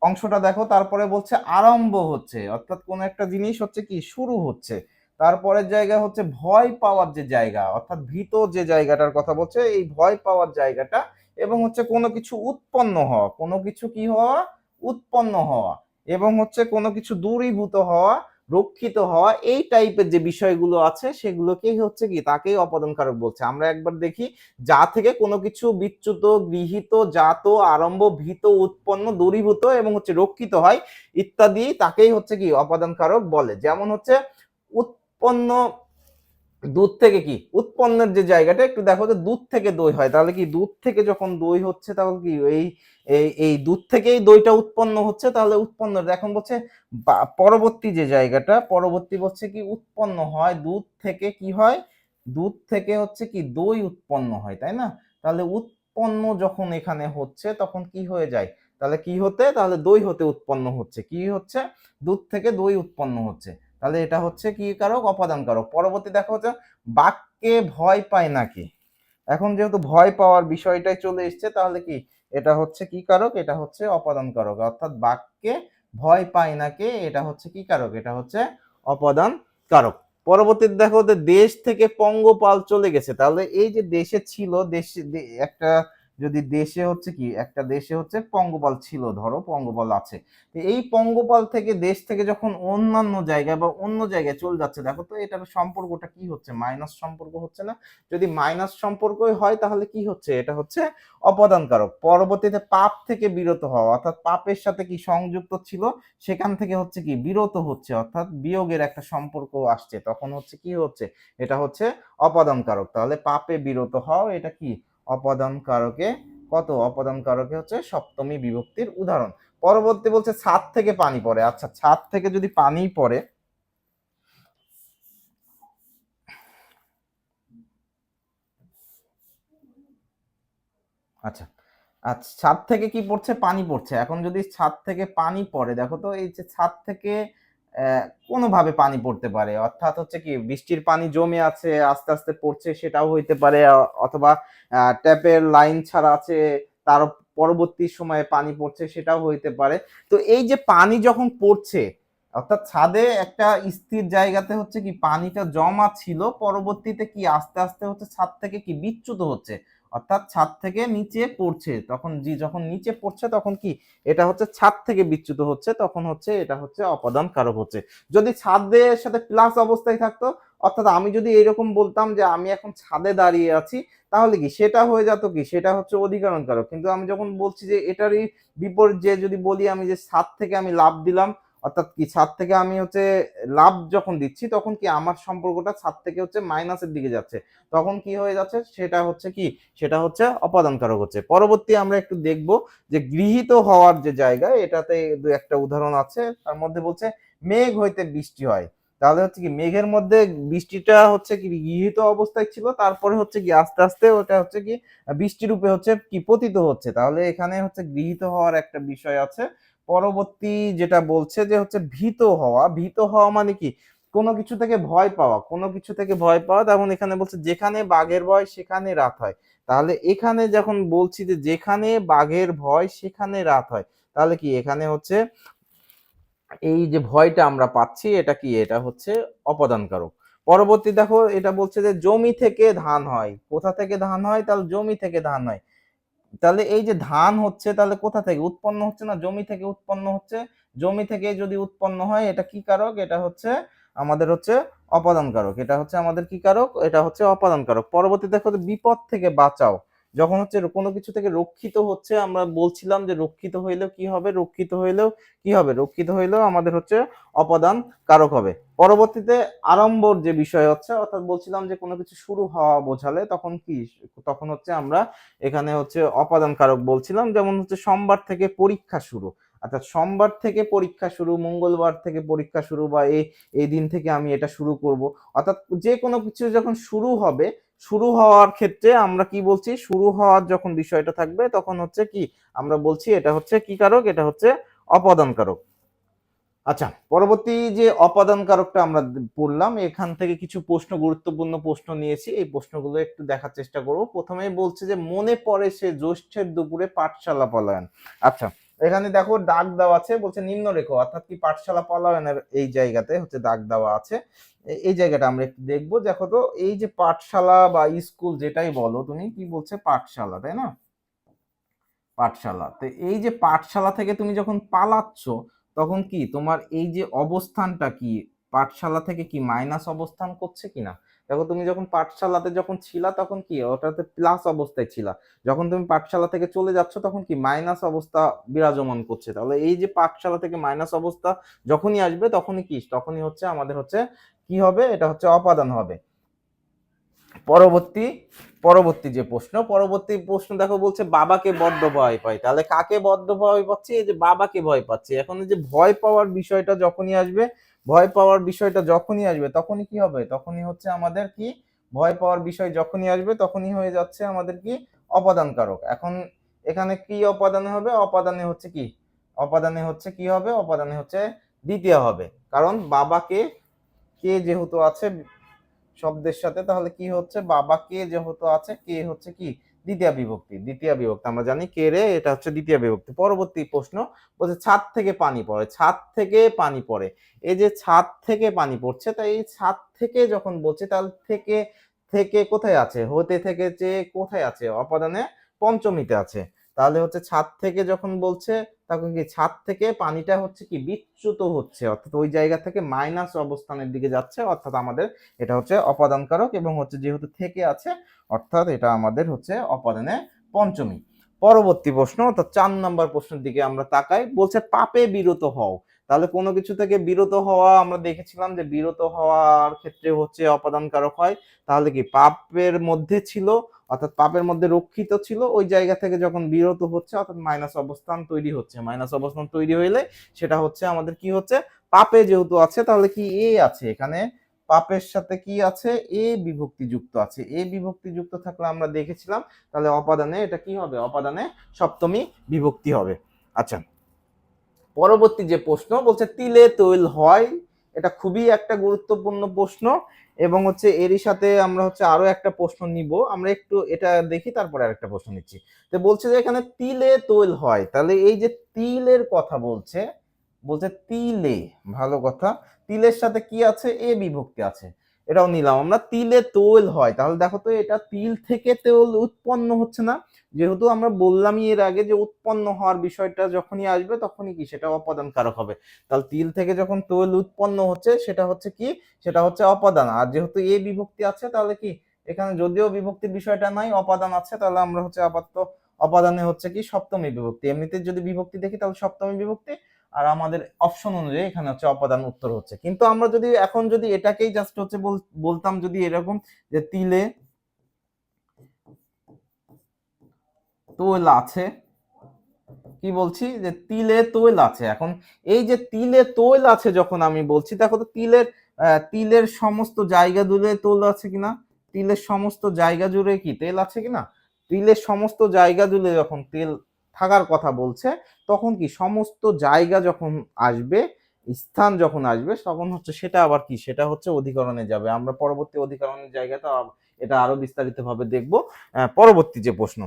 অংশটা দেখো, তারপরে বলছে আরম্ভ হচ্ছে, অর্থাৎ কোন একটা জিনিস হচ্ছে কি শুরু হচ্ছে। তারপরের জায়গা হচ্ছে ভয় পাওয়ার যে জায়গা, অর্থাৎ ভীত যে জায়গাটার কথা বলছে, এই ভয় পাওয়ার জায়গাটা। এবং হচ্ছে কোনো কিছু উৎপন্ন হওয়া, কোনো কিছু কি হওয়া? উৎপন্ন হওয়া। এবং হচ্ছে কোনো কিছু দূরীভূত হওয়া, রক্ষিত হওয়া, এই টাইপের যে বিষয়গুলো আছে সেগুলোকেই হচ্ছে কি তাকেই অপাদান কারক বলছে। আমরা একবার দেখি, যা থেকে কোনো কিছু বিচ্যুত, গৃহীত, জাত, আরম্ভ, ভীত, উৎপন্ন, দূরীভূত এবং হচ্ছে রক্ষিত হয় ইত্যাদি, তাকেই হচ্ছে কি অপাদান কারক বলে। যেমন হচ্ছে উৎপন্ন, দুধ থেকে কি উৎপন্নের যে জায়গাটা একটু দেখো, যে দুধ থেকে দই হয়, তাহলে কি দুধ থেকে যখন দই হচ্ছে তাহলে কি এই এই দুধ থেকেই দইটা উৎপন্ন হচ্ছে, তাহলে উৎপন্ন এখন বলছে পরবর্তী যে জায়গাটা, পরবর্তী বলছে কি উৎপন্ন হয় দুধ থেকে, কি হয় দুধ থেকে হচ্ছে কি দই উৎপন্ন হয়, তাই না? তাহলে উৎপন্ন যখন এখানে হচ্ছে তখন কি হয়ে যায়, তাহলে কি হতে, তাহলে দই হতে উৎপন্ন হচ্ছে, কি হচ্ছে দুধ থেকে দই উৎপন্ন হচ্ছে, তাহলে এটা হচ্ছে কি কারক, অপাদান কারক। পরবর্তী দেখো হচ্ছে বাক্যে ভয় পায় নাকি, এখন যেহেতু ভয় পাওয়ার বিষয়টাই চলে এসছে, তাহলে কি এটা হচ্ছে কি কারক, এটা হচ্ছে অপাদান কারক। অর্থাৎ বাক্যে ভয় পায় নাকি, এটা হচ্ছে কি কারক, এটা হচ্ছে অপাদান কারক। পরবর্তীতে দেখো যে দেশ থেকে পঙ্গপাল চলে গেছে, তাহলে এই যে দেশে ছিল, দেশে একটা, যদি দেশে হচ্ছে কি একটা দেশে হচ্ছে পঙ্গপাল ছিল, ধরো পঙ্গপাল আছে, এই পঙ্গপাল থেকে দেশ থেকে যখন অন্যান্য জায়গায় বা অন্য জায়গায় চলে যাচ্ছে, দেখো তো এটার সম্পর্কটা কি হচ্ছে, মাইনাস সম্পর্ক হচ্ছে না? যদি মাইনাস সম্পর্কই হয় তাহলে কি হচ্ছে, এটা হচ্ছে অপাদান কারক। পরবর্তীতে পাপ থেকে বিরত হওয়া, অর্থাৎ পাপের সাথে কি সংযুক্ত ছিল সেখান থেকে হচ্ছে কি বিরত হচ্ছে, অর্থাৎ বিয়োগের একটা সম্পর্ক আসছে, তখন হচ্ছে কি হচ্ছে, এটা হচ্ছে অপাদান কারক। তাহলে পাপে বিরত হও, এটা কি অপাদান কারকে, কত অপাদান কারকে হচ্ছে সপ্তমী বিভক্তির উদাহরণ। পরবর্তী বলছে ছাদ থেকে পানি পড়ে। আচ্ছা, ছাদ থেকে যদি পানি পড়ে, আচ্ছা আচ্ছা, ছাদ থেকে কি পড়ছে, পানি পড়ছে। এখন যদি ছাদ থেকে পানি পড়ে, দেখো তো এই যে ছাদ থেকে কোনোভাবে পানি পড়তে পারে, অর্থাৎ হচ্ছে কি বৃষ্টির পানি জমে আছে আস্তে আস্তে পড়ছে, সেটাও হইতে পারে, অথবা ট্যাপের লাইন ছাড়া আছে, তার পরবর্তী সময়ে পানি পড়ছে, সেটাও হইতে পারে। তো এই যে পানি যখন পড়ছে, অর্থাৎ ছাদে একটা স্থির জায়গাতে হচ্ছে কি পানিটা জমা ছিল, পরবর্তীতে কি আস্তে আস্তে হচ্ছে ছাদ থেকে কি বিচ্যুত হচ্ছে, অর্থাৎ ছাদ থেকে নিচে পড়ছে, তখন যখন নিচে পড়ছে তখন কি এটা হচ্ছে ছাদ থেকে বিচ্যুত হচ্ছে, তখন হচ্ছে এটা হচ্ছে অপাদান কারক হচ্ছে। যদি ছাদের সাথে প্লাস অবস্থায় থাকতো, অর্থাৎ আমি যদি এরকম বলতাম যে আমি এখন ছাদে দাঁড়িয়ে আছি, তাহলে কি সেটা হয়ে যেত কি, সেটা হচ্ছে অধিকরণ কারক। কিন্তু আমি যখন বলছি যে এটারই বিপরীত, যে যদি বলি আমি যে ছাদ থেকে আমি লাফ দিলাম, অর্থাৎ কি ছাদ থেকে আমি হচ্ছে লাভ যখন দিচ্ছি, তখন কি আমার সম্পর্কটা ছাদ থেকে হচ্ছে মাইনাসের দিকে যাচ্ছে, তখন কি হয়ে যাচ্ছে, সেটা হচ্ছে কি, সেটা হচ্ছে অপাদান কারক হচ্ছে। পরবর্তী আমরা একটু দেখব যে গৃহীত হওয়ার যে জায়গা, এটাতে দু একটা উদাহরণ আছে, তার মধ্যে বলছে মেঘ হইতে বৃষ্টি হয়। তাহলে হচ্ছে কি মেঘের মধ্যে বৃষ্টিটা হচ্ছে কি গৃহীত অবস্থায় ছিল, তারপরে হচ্ছে কি আস্তে আস্তে ওটা হচ্ছে কি বৃষ্টি রূপে হচ্ছে কি পতিত হচ্ছে, তাহলে এখানে হচ্ছে গৃহীত হওয়ার একটা বিষয় আছে। পরবর্তী যেটা বলছে যে হচ্ছে ভীত হওয়া, ভীত হওয়া মানে কি কোনো কিছু থেকে ভয় পাওয়া, কোনো কিছু থেকে ভয় পাওয়া। তেমন এখানে বলছে যেখানে বাঘের ভয় সেখানে রাত হয়, তাহলে এখানে যখন বলছি যে যেখানে বাঘের ভয় সেখানে রাত হয়, তাহলে কি এখানে হচ্ছে এই যে ভয়টা আমরা পাচ্ছি, এটা কি, এটা হচ্ছে অপদান কারক। পরবর্তী দেখো এটা বলছে যে জমি থেকে ধান হয়, কোথা থেকে ধান হয়, তাহলে জমি থেকে ধান হয়। তাহলে এই যে ধান হচ্ছে, তাহলে কোথা থেকে উৎপন্ন হচ্ছে, না জমি থেকে উৎপন্ন হচ্ছে, জমি থেকে যদি উৎপন্ন হয় এটা কি কারক, এটা হচ্ছে আমাদের হচ্ছে অপাদান কারক, এটা হচ্ছে আমাদের কি কারক, এটা হচ্ছে অপাদান কারক। পরবর্তী দেখো বিপদ থেকে বাঁচাও, যখন হচ্ছে কোনো কিছু থেকে রক্ষিত হচ্ছে, আমরা বলছিলাম যে রক্ষিত হইলেও কি হবে, রক্ষিত হইলেও কি হবে, রক্ষিত হইলেও আমাদের হচ্ছে অপাদান কারক হবে। পরবর্তীতে আরম্ভর যে বিষয় হচ্ছে, অর্থাৎ বলছিলাম যে কোনো কিছু শুরু হওয়া বোঝালে তখন কি, তখন হচ্ছে আমরা এখানে হচ্ছে অপাদান কারক বলছিলাম। যেমন হচ্ছে সোমবার থেকে পরীক্ষা শুরু, অর্থাৎ সোমবার থেকে পরীক্ষা শুরু, মঙ্গলবার থেকে পরীক্ষা শুরু, বা এই দিন থেকে আমি এটা শুরু করব, অর্থাৎ যে কোনো কিছু যখন শুরু হবে, শুরু হওয়ার ক্ষেত্রে আমরা কি বলছি, শুরু হওয়ার যখন বিষয়টা থাকবে তখন হচ্ছে কি আমরা বলছি এটা হচ্ছে কি কারক, এটা হচ্ছে অপাদান কারক। আচ্ছা, পরবর্তী যে অপাদান কারকটা আমরা পড়লাম, এখান থেকে কিছু প্রশ্ন, গুরুত্বপূর্ণ প্রশ্ন নিয়েছি, এই প্রশ্নগুলো একটু দেখার চেষ্টা করব। প্রথমেই বলছে যে মনে পড়ে সে জ্যৈষ্ঠের দুপুরে পাঠশালা পলায়ন। আচ্ছা, এখানে দেখো দাগ দেওয়া আছে, বলছে নিম্নরেখ, অর্থাৎ কি পাঠশালা পলায়নের এই জায়গাতে হচ্ছে দাগ দেওয়া আছে, এই জায়গাটা আমরা একটু দেখবো। দেখো তো এই যে পাঠশালা বা স্কুল যেটাই বলো তুমি, কি বলছে পাঠশালা, তাই না, পাঠশালা। তো এই যে পাঠশালা থেকে তুমি যখন পালাচ্ছ, তখন কি তোমার এই যে অবস্থানটা কি, পাঠশালা থেকে কি মাইনাস অবস্থান করছে কিনা। দেখো তুমি যখন পাঠশালাতে যখন ছিলা তখন কি ওটাতে প্লাস অবস্থায় ছিলা, যখন তুমি পাঠশালা থেকে চলে যাচ্ছ তখন কি মাইনাস অবস্থা বিরাজমান করছে। তাহলে এই যে পাঠশালা থেকে মাইনাস অবস্থা যখনই আসবে তখনই কি, তখনই হচ্ছে আমাদের হচ্ছে কি হবে, এটা হচ্ছে অপাদান হবে। পরবর্তী পরবর্তী যে প্রশ্ন, পরবর্তী প্রশ্ন দেখো বলছে বাবাকে বড্ড ভয় পাই। তাহলে কাকে বড্ড ভয় পাচ্ছি, এই যে বাবাকে ভয় পাচ্ছি। এখন এই যে ভয় পাওয়ার বিষয়টা যখনই আসবে, ভয় পাওয়ার বিষয়টা যখনই আসবে তখনই কি হবে, তখনই হচ্ছে আমাদের কি, ভয় পাওয়ার বিষয় যখনই আসবে তখনই হয়ে যাচ্ছে আমাদের কি অপাদান কারক। এখন এখানে কি অপাদানে হবে, অপাদানে হচ্ছে কি, অপাদানে হচ্ছে কি হবে, অপাদানে হচ্ছে দ্বিতীয় হবে। কারণ বাবাকে কে যেহেতু আছে শব্দের সাথে, তাহলে কি হচ্ছে বাবা কে যেহেতু আছে, কে হচ্ছে কি দ্বিতীয় বিভক্তি, দ্বিতীয় বিভক্তি আমরা জানি কে রে, এটা হচ্ছে দ্বিতীয় বিভক্তি। পরবর্তী প্রশ্ন বলছে ছাদ থেকে পানি পড়ে, ছাদ থেকে পানি পড়ে। এই যে ছাদ থেকে পানি পড়ছে, তাই এই ছাদ থেকে যখন বলছে তাহলে থেকে থেকে কোথায় আছে, হতে থেকে যে কোথায় আছে, অপাদানে পঞ্চমীতে আছে। তাহলে হচ্ছে ছাদ থেকে যখন বলছে তখন কি ছাদ থেকে পানিটা হচ্ছে কি বিচ্যুত হচ্ছে, অর্থাৎ ওই জায়গা থেকে মাইনাস অবস্থানের দিকে যাচ্ছে, অর্থাৎ আমাদের এটা হচ্ছে অপাদান কারক এবং হচ্ছে যেহেতু থেকে আছে অর্থাৎ এটা আমাদের হচ্ছে অপাদানে পঞ্চমী। পরবর্তী প্রশ্ন অর্থাৎ 4 নম্বর প্রশ্নের দিকে আমরা তাকাই, বলছে পাপে বিরত হও। তাহলে কোনো কিছু থেকে বিরত হওয়া আমরা দেখেছিলাম যে বিরত হওয়ার ক্ষেত্রে হচ্ছে অপাদান কারক হয়। তাহলে কি পাপের মধ্যে ছিল, অর্থাৎ পাপের মধ্যে রক্ষিত ছিল, ওই জায়গা থেকে যখন বিরত হচ্ছে অর্থাৎ মাইনাস অবস্থান তৈরি হচ্ছে, মাইনাস অবস্থান তৈরি হইলে সেটা হচ্ছে আমাদের কি হচ্ছে, পাপে যেহেতু আছে তাহলে কি এ আছে এখানে, পাপের সাথে কি আছে এ বিভক্তি যুক্ত আছে, এ বিভক্তি যুক্ত থাকলে আমরা দেখেছিলাম তাহলে অপাদানে এটা কি হবে, অপাদানে সপ্তমী বিভক্তি হবে। আচ্ছা, পরবর্তী যে প্রশ্ন বলছে তিলে তৈল হয়, এটা খুবই একটা গুরুত্বপূর্ণ প্রশ্ন এবং হচ্ছে এরই সাথে আমরা হচ্ছে আরো একটা প্রশ্ন নিব, আমরা একটু এটা দেখি তারপরে আরেকটা প্রশ্ন নিচ্ছি। তো বলছে যে এখানে তিলে তৈল হয়, তাহলে এই যে তিলের কথা বলছে, বলছে তিলে, ভালো কথা, তিলের সাথে কি আছে এ বিভক্তি আছে, এটাও নিলাম আমরা। তিলে তৈল হয়, তাহলে দেখো তো এটা তিল থেকে তৈল উৎপন্ন হচ্ছে না, যেহেতু আমরা বললামই এর আগে যে উৎপন্ন হওয়ার বিষয়টা যখনই আসবে তখনই কি সেটা অপাদান কারক হবে। তাহলে তিল থেকে যখন তৈল উৎপন্ন হচ্ছে সেটা হচ্ছে কি, সেটা হচ্ছে অপাদান। আর যেহেতু এ বিভক্তি আছে তাহলে কি এখানে যদিও বিভক্তির বিষয়টা নাই অপাদান আছে, তাহলে আমরা হচ্ছে আপাতত অপাদানে হচ্ছে কি সপ্তমী বিভক্তি, এমনিতে যদি বিভক্তি দেখি তাহলে সপ্তমী বিভক্তি, আর আমাদের অপশন অনুযায়ী এখানে হচ্ছে অপাদান উত্তর হচ্ছে। কিন্তু আমরা যদি এখন যদি এটাকেই জাস্ট হচ্ছে বলতাম যদি এরকম যে তিলে তৈল আছে, কি বলছি যে তিলে তৈল আছে। এখন এই যে তিলে তৈল আছে যখন আমি বলছি দেখো তো তিলের তিলের সমস্ত জায়গা জুড়ে তৈল আছে কিনা, তিলের সমস্ত জায়গা জুড়ে কি তেল আছে কিনা, তিলের সমস্ত জায়গা জুড়ে যখন তেল থাকার কথা বলছে তখন কি সমস্ত জায়গা যখন আসবে, স্থান যখন আসবে তখন হচ্ছে সেটা আবার কি, সেটা হচ্ছে অধিকরণে যাবে। আমরা পরবর্তী অধিকরণের জায়গাটা এটা আরো বিস্তারিত ভাবে দেখবো। পরবর্তী যে প্রশ্ন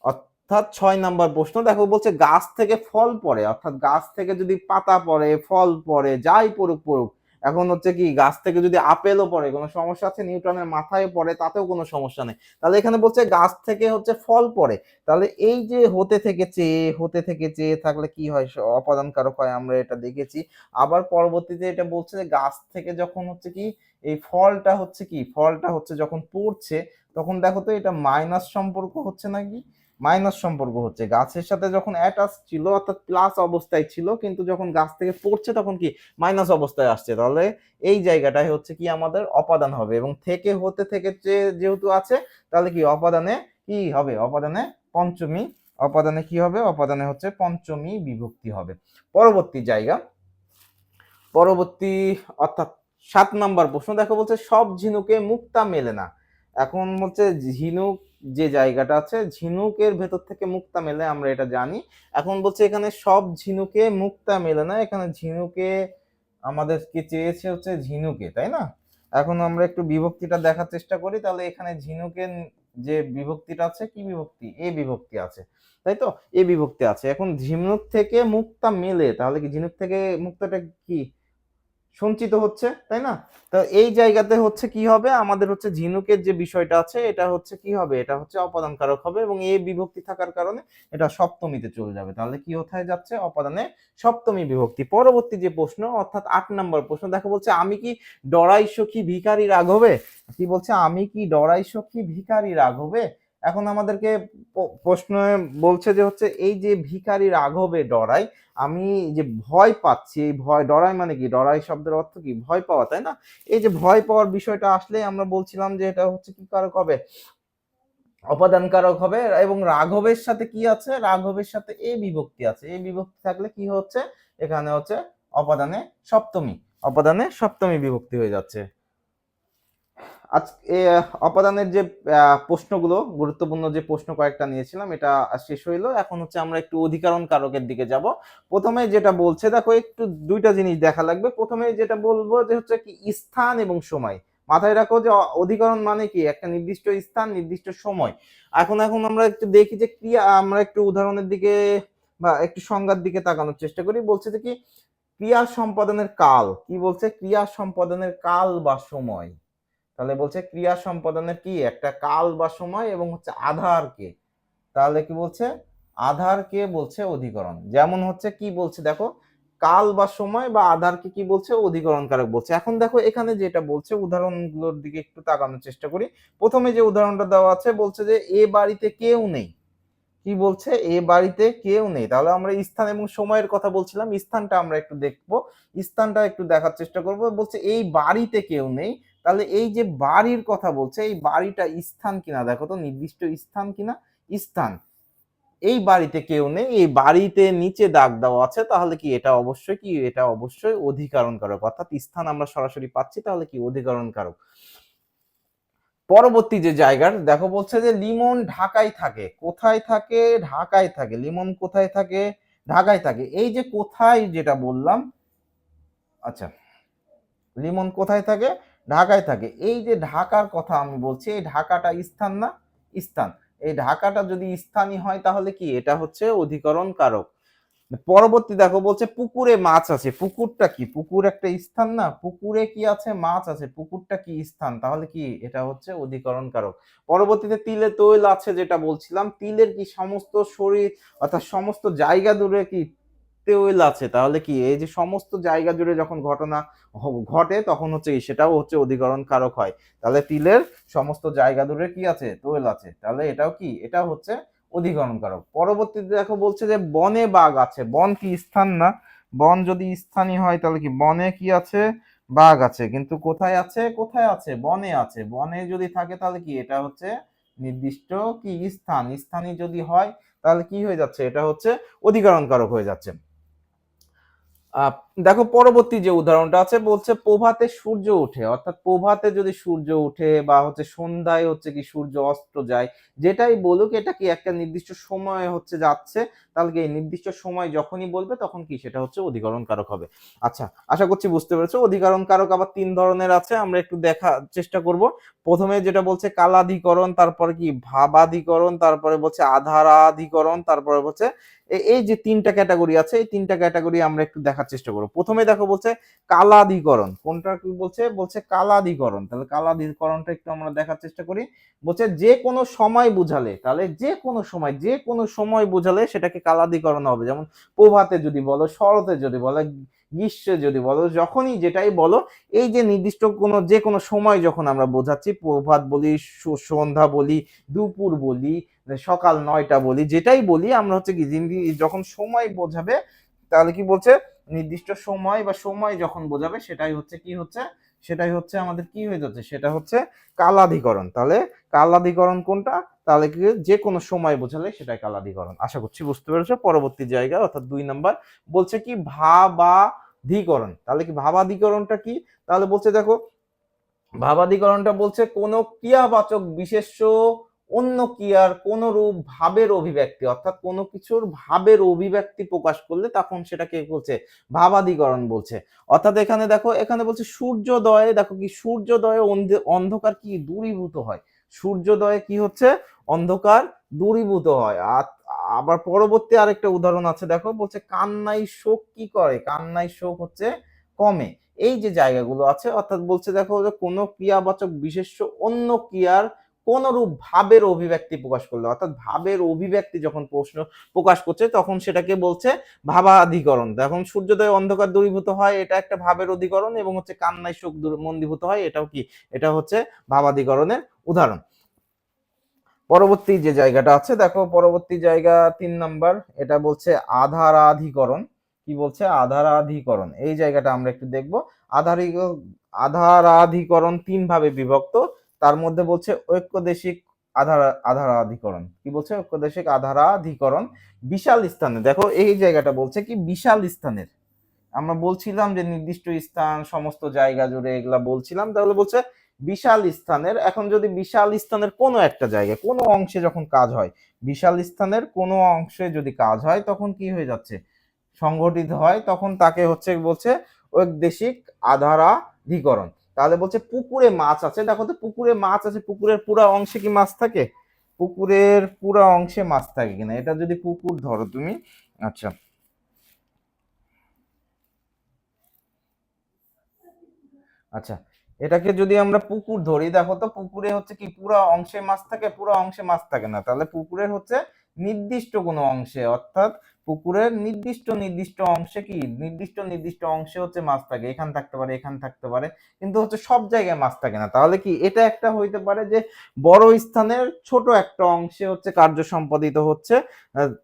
অর্থাৎ 6 নাম্বার প্রশ্ন দেখো বলছে গাছ থেকে ফল পড়ে, অর্থাৎ গাছ থেকে যদি পাতা পড়ে ফল পড়ে যাই পড়ুক পড়ুক, এখন হচ্ছে কি গাছ থেকে যদি আপেলও পড়ে কোনো সমস্যা আছে, নিউটনের মাথায় পড়ে তাতেও কোনো সমস্যা নেই। তাহলে এখানে বলছে গাছ থেকে হচ্ছে ফল পড়ে, তাহলে এই যে হতে থেকে চেয়ে, হতে থেকে চেয়ে থাকলে কি হয় অপাদান কারক হয়, আমরা এটা দেখেছি। আবার পরবর্তীতে এটা বলছে যে গাছ থেকে যখন হচ্ছে কি এই ফলটা হচ্ছে কি, ফলটা হচ্ছে যখন পড়ছে তখন দেখো তো এটা মাইনাস সম্পর্ক হচ্ছে নাকি, মাইনাস সম্পর্ক হচ্ছে, গাছের সাথে যখন অ্যাটাচ ছিল অর্থাৎ প্লাস অবস্থায় ছিল কিন্তু যখন গাছ থেকে পড়ছে তখন কি মাইনাস অবস্থায় আসছে, তাহলে এই জায়গাটায় হচ্ছে কি আমাদের অপাদান হবে। এবং থেকে হতে থেকে যেহেতু আছে তাহলে কি অপাদানে কি হবে, অপাদানে পঞ্চমী, অপাদানে কি হবে, অপাদানে হচ্ছে পঞ্চমী বিভক্তি হবে। পরবর্তী জায়গা, পরবর্তী অর্থাৎ 7 নাম্বার প্রশ্ন দেখো বলছে সব ঝিনুকে মুক্তা মেলে না। এখন বলছে ঝিনুক যে জায়গাটা আছে ঝিনুকের ভেতর থেকে মুক্তা মেলে আমরা এটা জানি। এখন বলছে এখানে সব ঝিনুকে মুক্তা মেলে না, এখানে ঝিনুকে আমাদেরকে চেয়েছে হচ্ছে ঝিনুকে, তাই না। এখন আমরা একটু বিভক্তিটা দেখার চেষ্টা করি, তাহলে এখানে ঝিনুকের যে বিভক্তিটা আছে কি বিভক্তি, এ বিভক্তি আছে, তাই তো এ বিভক্তি আছে। এখন ঝিনুক থেকে মুক্তা মেলে, তাহলে কি ঝিনুক থেকে মুক্তাটা কি সঞ্চিত হচ্ছে, তাই না? তো এই জায়গাতে হচ্ছে কি হবে, আমাদের হচ্ছে ঝিনুকের যে বিষয়টা আছে এটা হচ্ছে কি হবে, এটা হচ্ছে অপাদান কারক হবে এবং এ বিভক্তি থাকার কারণে এটা সপ্তমীতে চলে যাবে। তাহলে কি কোথায় যাচ্ছে, অপাদানে সপ্তমী বিভক্তি। পরবর্তী যে প্রশ্ন অর্থাৎ 8 নম্বর প্রশ্ন দেখো, বলছে আমি কি ডরাই সখী ভিখারি রাঘবে, কি বলছে আমি কি ডরাই সখী ভিখারি রাঘবে। এখন আমাদেরকে প্রশ্ন বলছে যে হচ্ছে এই যে ভিখারি রাঘবে ডরাই, আমি যে ভয় পাচ্ছি, এই ভয়, ডরাই মানে কি, ডরাই শব্দের অর্থ কি, ভয় পাওয়া, তাই না? এই যে ভয় পাওয়ার বিষয়টা আসলে আমরা বলছিলাম যে এটা হচ্ছে কি কারক হবে, অপাদান কারক হবে। এবং রাঘবের সাথে কি আছে, রাঘবের সাথে এ বিভক্তি আছে, এ বিভক্তি থাকলে কি হচ্ছে, এখানে হচ্ছে অপাদানে সপ্তমী, অপাদানে সপ্তমী বিভক্তি হয়ে যাচ্ছে। আজকে অপাদানের যে প্রশ্নগুলো, গুরুত্বপূর্ণ যে প্রশ্ন কয়েকটা নিয়েছিলাম এটা শেষ হইলো। এখন হচ্ছে আমরা একটু অধিকরণ কারকের দিকে যাব। প্রথমে যেটা বলছে দেখো, একটু দুইটা জিনিস দেখা লাগবে। প্রথমে যেটা বলবো যে হচ্ছে কি স্থান এবং সময়। মাথায় রাখো যে অধিকরণ মানে কি, একটা নির্দিষ্ট স্থান নির্দিষ্ট সময়। এখন এখন আমরা একটু দেখি যে ক্রিয়া, আমরা একটু উদাহরণের দিকে বা একটু সংজ্ঞার দিকে তাকানোর চেষ্টা করি। বলছে যে কি ক্রিয়া সম্পাদনের কাল, কি বলছে, ক্রিয়া সম্পাদনের কাল বা সময়। তাহলে বলছে ক্রিয়া সম্পাদনের কি একটা কাল বা সময় এবং হচ্ছে আধারকে, তাহলে কি বলছে, আধারকে বলছে অধিকরণ। যেমন হচ্ছে কি বলছে দেখো, কাল বা সময় বা আধারকে কি বলছে, অধিকরণ কারক বলছে। এখন দেখো এখানে যেটা বলছে, উদাহরণগুলোর দিকে একটু তাকানোর চেষ্টা করি। প্রথমে যে উদাহরণটা দেওয়া আছে বলছে যে এ বাড়িতে কেউ নেই, কি বলছে, এ বাড়িতে কেউ নেই। তাহলে আমরা স্থান এবং সময়ের কথা বলছিলাম, স্থানটা আমরা একটু দেখবো, স্থানটা একটু দেখার চেষ্টা করব। বলছে এই বাড়িতে কেউ নেই, তাহলে এই যে বাড়ির কথা বলছে, এই বাড়িটা স্থান কিনা দেখো তো, নির্দিষ্ট স্থান কিনা, স্থান। এই বাড়িতে কেউ নেই, এই বাড়িতে নিচে দাগ দেওয়া আছে, তাহলে কি এটা অবশ্যই কি, এটা অবশ্যই অধিকরণ কারক, অর্থাৎ স্থান আমরা সরাসরি পাচ্ছি, তাহলে কি অধিকরণ কারক। পরবর্তী যে জায়গার দেখো, বলছে যে লিমন ঢাকায় থাকে, কোথায় থাকে, ঢাকায় থাকে। লিমন কোথায় থাকে, ঢাকায় থাকে। এই যে কোথায় যেটা বললাম, আচ্ছা, লিমন কোথায় থাকে, ঢাকায় থাকে। এই যে ঢাকার কথা আমি বলছি, এই ঢাকাটা স্থান না, স্থান। এই ঢাকাটা যদি স্থানই হয় তাহলে কি এটা হচ্ছে অধিকরণ কারক। পরবর্তী দেখো, বলছে পুকুরে মাছ আছে, পুকুরটা কি, পুকুর একটা স্থান না, পুকুরে কি আছে, মাছ আছে, পুকুরটা কি স্থান, তাহলে কি এটা হচ্ছে অধিকরণ কারক। পরবর্তীতে তিলে তৈল আছে যেটা বলছিলাম, তিলের কি সমস্ত শরীর অর্থাৎ সমস্ত জায়গা জুড়ে কি তৈল আছে, তাহলে কি এই যে সমস্ত জায়গা জুড়ে যখন ঘটনা ঘটে তখন হচ্ছে সেটাও হচ্ছে অধিকরণ কারক হয়। তাহলে তিলের সমস্ত জায়গা জুড়ে কি আছে, তৈল আছে, তাহলে এটাও কি, এটাও হচ্ছে অধিকরণ কারক। পরবর্তীতে দেখো, বলছে যে বনে বাঘ আছে, বন কি স্থান না, বন যদি স্থানই হয় তাহলে কি বনে কি আছে, বাঘ আছে। কিন্তু কোথায় আছে, কোথায় আছে, বনে আছে। বনে যদি থাকে তাহলে কি এটা হচ্ছে নির্দিষ্ট কি স্থান, স্থানই যদি হয় তাহলে কি হয়ে যাচ্ছে, এটা হচ্ছে অধিকরণ কারক হয়ে যাচ্ছে। দেখো পরবর্তী যে উদাহরণটা আছে, বলছে প্রভাতে সূর্য ওঠে, অর্থাৎ প্রভাতে যদি সূর্য ওঠে বা হচ্ছে সন্ধ্যায় হচ্ছে কি সূর্য অস্ত যায়, যেটাই বলুক এটা কি একটা নির্দিষ্ট সময় হচ্ছে যাচ্ছে, তাহলে কি এই নির্দিষ্ট সময় যখনই বলবে তখন কি সেটা হচ্ছে অধিকরণ কারক হবে। আচ্ছা, আশা করছি বুঝতে পেরেছো। অধিকরণ কারক আবার 3 ধরনের আছে, আমরা একটু দেখার চেষ্টা করব। প্রথমে যেটা বলছে কালাধিকরণ, তারপরে কি ভাবাধিকরণ, তারপরে বলছে আধারাধিকরণ, তারপরে বলছে এই যে 3টা ক্যাটাগরি আছে, এই 3টা ক্যাটাগরি আমরা একটু দেখার চেষ্টা করব। প্রথমে দেখো, বলছে কালাধিকরণ, কোনটা কি বলছে, বলছে কালাধিকরণ। তাহলে কালাধিকরণটা একটু আমরা দেখার চেষ্টা করি। বলছে যে কোনো সময় বুঝালে, তাহলে যে কোনো সময়, যে কোনো সময় বুঝালে সেটাকে কালাধিকরণ হবে। যেমন প্রভাতে যদি বলো, শরতে যদি বলো, গ্রীষ্মে যদি বলো, যখনই যেটাই বলো, এই যে নির্দিষ্ট কোনো যে কোনো সময় যখন আমরা বোঝাচ্ছি, প্রভাত বলি, সন্ধ্যা বলি, দুপুর বলি, সকাল 9টা বলি, যেটাই বলি আমরা হচ্ছে কি যখন সময় বোঝাবে তাহলে কি বলছে, নির্দিষ্ট সময় বা সময় যখন বোঝাবে সেটাই হচ্ছে কি হচ্ছে, সেটাই হচ্ছে আমাদের কি হয়ে যাচ্ছে, সেটা হচ্ছে কালাধিকরণ। তাহলে কালাধিকরণ কোনটা, তাহলে কি যে কোনো সময় বোঝালে সেটাই কালাধিকরণ। আশা করছি বুঝতে পেরেছো। পরবর্তী জায়গা অর্থাৎ 2 নাম্বার বলছে কি ভাবাধিকরণ। তাহলে কি ভাবাধিকরণটা কি, তাহলে বলছে দেখো, ভাবাধিকরণটা বলছে কোন ক্রিয়াবাচক বিশেষ্য অন্য ক্রিয়ার কোন রূপ ভাবের অভিব্যক্তি, অর্থাৎ কোনো কিছুর ভাবের অভিব্যক্তি প্রকাশ করলে তখন সেটাকে বলছে ভাবাধিকরণ বলছে। অর্থাৎ এখানে দেখো, এখানে বলছে সূর্যোদয়ে, দেখো কি সূর্যোদয়ে অন্ধকার কি দূরীভূত হয়, সূর্যোদয়ে কি হচ্ছে, অন্ধকার দূরীভূত হয়। আবার পরবর্তী আরেকটা উদাহরণ আছে দেখো, বলছে কান্নাই শোক কি করে, কান্নাই শোক হচ্ছে কমে। এই যে জায়গাগুলো আছে, অর্থাৎ বলছে দেখো যে কোনো ক্রিয়াবাচক বিশেষ্য অন্য ক্রিয়ার কোন রূপ ভাবের অভিব্যক্তি প্রকাশ করলে, অর্থাৎ ভাবের অভিব্যক্তি যখন প্রশ্ন প্রকাশ করছে তখন সেটাকে বলছে ভাবাধিকরণ। এখন সূর্যোদয় অন্ধকার দূরীভূত হয়, এটা একটা ভাবের অধিকরণ, এবং হচ্ছে কান্নায় শোক মন্দীভূত হয়, এটাও কি, এটা হচ্ছে ভাবাধিকরণের উদাহরণ। পরবর্তী যে জায়গাটা আছে দেখো, পরবর্তী জায়গা 3 নাম্বার, এটা বলছে আধারাধিকরণ। কি বলছে? আধারাধিকরণ। এই জায়গাটা আমরা একটু দেখবো। আধারাধিকরণ 3 ভাবে বিভক্ত, তার মধ্যে বলছে ঐক্যদেশিক আধারাধিকরণ। কি বলছে? ঐক্যদেশিক আধারাধিকরণ বিশাল স্থানে। দেখো এই জায়গাটা বলছে কি বিশাল স্থানের, আমরা বলছিলাম যে নির্দিষ্ট স্থান সমস্ত জায়গা জুড়ে এগুলা বলছিলাম, তাহলে বলছে বিশাল স্থানের। এখন যদি বিশাল স্থানের কোনো একটা জায়গায় কোনো অংশে যখন কাজ হয়, বিশাল স্থানের কোনো অংশে যদি কাজ হয় তখন কি হয়ে যাচ্ছে? সংঘটিত হয়, তখন তাকে হচ্ছে বলছে ঐদেশিক আধারাধিকরণ। তাহলে বলছে পুকুরে মাছ আছে, দেখো তো পুকুরে মাছ আছে, পুকুরের পুরো অংশে কি মাছ থাকে? পুকুরের পুরো অংশে মাছ থাকে কিনা, এটা যদি পুকুর ধরো তুমি, আচ্ছা আচ্ছা, এটাকে যদি আমরা পুকুর ধরি, দেখো তো পুকুরে হচ্ছে কি পুরো অংশে মাছ থাকে? পুরো অংশে মাছ থাকে না। তাহলে পুকুরের হচ্ছে নির্দিষ্ট কোনো অংশে, অর্থাৎ পুকুরের নির্দিষ্ট নির্দিষ্ট অংশে কি নির্দিষ্ট নির্দিষ্ট অংশে হচ্ছে মাছ থাকে, এখান থাকতে পারে, এখান থাকতে পারে, কিন্তু হচ্ছে সব জায়গায় মাছ থাকে না। তাহলে কি এটা একটা হইতে পারে যে বড় স্থানের ছোট একটা অংশে হচ্ছে কার্য সম্পাদিত হচ্ছে,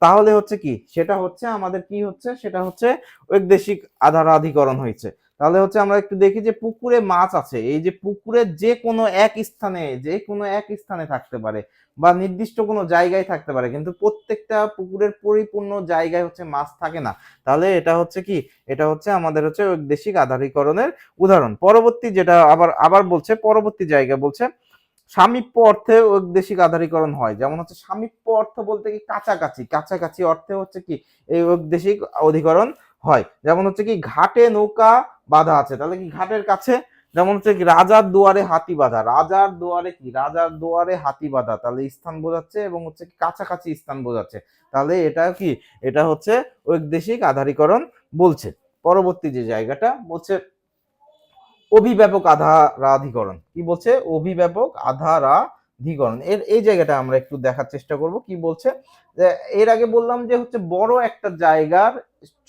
তাহলে হচ্ছে কি সেটা হচ্ছে আমাদের কি হচ্ছে, সেটা হচ্ছে ঐদেশিক আধারাধিকরণ হয়েছে। তাহলে হচ্ছে আমরা একটু দেখি যে পুকুরে মাছ আছে, এই যে পুকুরের যে কোনো এক স্থানে, যে কোনো এক স্থানে থাকতে পারে বা নির্দিষ্ট কোনো জায়গায় থাকতে পারে, কিন্তু প্রত্যেকটা পুকুরের পরিপূর্ণ জায়গায় হচ্ছে মাছ থাকে না। তাহলে এটা হচ্ছে কি, এটা হচ্ছে আমাদের হচ্ছে ঐদেশিক আধারীকরণের উদাহরণ। পরবর্তী যেটা আবার আবার বলছে, পরবর্তী জায়গা বলছে সামীপ্য অর্থে ঐদেশিক আধারীকরণ হয়। যেমন হচ্ছে সামীপ্য অর্থ বলতে কি কাছাকাছি, কাছাকাছি অর্থে হচ্ছে কি এই ঐদেশিক অধিকরণ হয়। যেমন হচ্ছে কি ঘাটে নৌকা বাঁধা আছে, তাহলে কি ঘাটের কাছে। যেমন হচ্ছে কি রাজার দুয়ারে হাতি বাঁধা, রাজার দুয়ারে কি, রাজার দুয়ারে হাতি বাঁধা, তাহলে স্থান বোঝাচ্ছে, এবং হচ্ছে কি কাছাকাছি স্থান বোঝাচ্ছে। তাহলে এটা কি, এটা হচ্ছে ঐদেশিক আধারীকরণ বলছে। পরবর্তী যে জায়গাটা বলছে অভিব্যাপক আধারাধিকরণ। কি বলছে? অভিব্যাপক আধারাধিকরণ। এই জায়গাটা আমরা একটু দেখার চেষ্টা করব। কি বলছে? যে এর আগে বললাম যে হচ্ছে বড় একটা জায়গার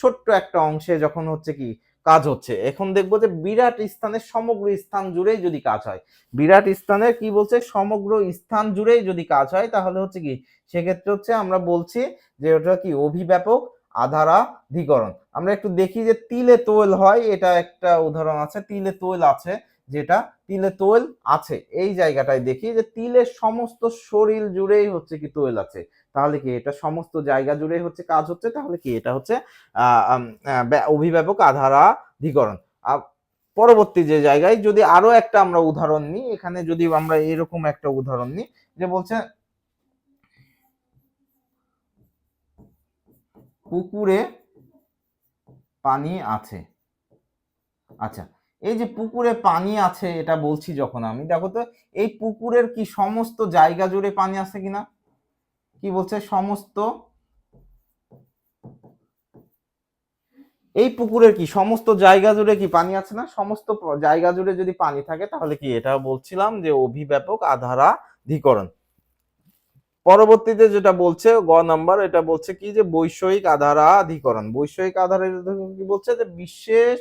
ছোট্ট একটা অংশে যখন হচ্ছে কি কাজ হচ্ছে, এখন দেখবো যে বিরাট স্থানের সমগ্র স্থান জুড়েই যদি কাজ হয়, বিরাট স্থানের কি বলছে সমগ্র স্থান জুড়েই যদি কাজ হয়, তাহলে হচ্ছে কি সেক্ষেত্রে হচ্ছে আমরা বলছি যে ওটা কি অভিব্যাপক আধারাধিকরণ। আমরা একটু দেখি যে তিলে তৈল হয়, এটা একটা উদাহরণ আছে, তিলে তৈল আছে, যেটা তিলে তৈল আছে এই জায়গাটায় দেখি যে তিলের সমস্ত শরীর জুড়েই হচ্ছে কি তৈল আছে, তাহলে কি এটা সমস্ত জায়গা জুড়েই হচ্ছে কাজ হচ্ছে, তাহলে কি এটা হচ্ছে অভিব্যাপক আধারাধিকরণ। পরবর্তী যে জায়গায় যদি আরো একটা আমরা উদাহরণ নিই, এখানে যদি আমরা এরকম একটা উদাহরণ নিই যে বলছে পুকুরে পানি আছে। আচ্ছা, এই যে পুকুরে পানি আছে এটা বলছি যখন আমি, দেখো তো এই পুকুরের কি সমস্ত জায়গা জুড়ে পানি আছে কিনা? কি বলছে? সমস্ত, এই পুকুরের কি সমস্ত জায়গা জুড়ে কি পানি আছে না? সমস্ত জায়গা জুড়ে যদি পানি থাকে তাহলে কি এটা বলছিলাম যে অভিব্যাপক আধারাধিকরণ। পরবর্তীতে যেটা বলছে গ নাম্বার, এটা বলছে কি যে বৈষয়িক আধারাধিকরণ। বৈষয়িক আধারাধিকরণ কি বলছে? যে বিশেষ,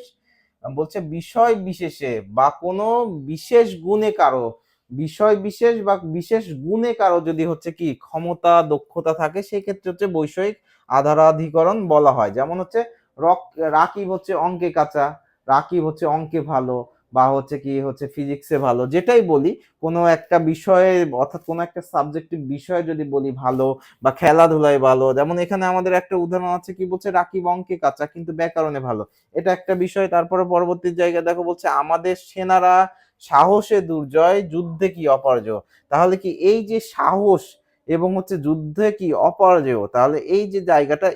বলছে বিষয় বিশেষে বা কোনো বিশেষ গুণে কারো, বিষয় বিশেষ বা বিশেষ গুণে কারো যদি হচ্ছে কি ক্ষমতা দক্ষতা থাকে, সেই ক্ষেত্রে হচ্ছে বৈষয়িক আধারাধিকরণ বলা হয়। যেমন হচ্ছে রাকিব হচ্ছে অঙ্কে কাঁচা, রাকিব হচ্ছে অঙ্কে ভালো, বা হচ্ছে কি হচ্ছে ফিজিক্সে ভালো, যেটাই বলি কোনো একটা বিষয়ে, অর্থাৎ কোনো একটা সাবজেক্টিভ বিষয়ে যদি বলি ভালো, বা খেলাধুলায় ভালো। যেমন এখানে আমাদের একটা উদাহরণ আছে, কি বলছে রাকিব অঙ্কে কাঁচা কিন্তু ব্যাকরণে ভালো, এটা একটা বিষয়। তারপরে পরবর্তী জায়গায় দেখো বলছে আমাদের সেনারা সাহসে দুর্জয়, যুদ্ধে কি অপরাজয়। তাহলে কি এই যে সাহস এবং হচ্ছে যুদ্ধে কি অপরাজয়, তাহলে এই যে জায়গাটা,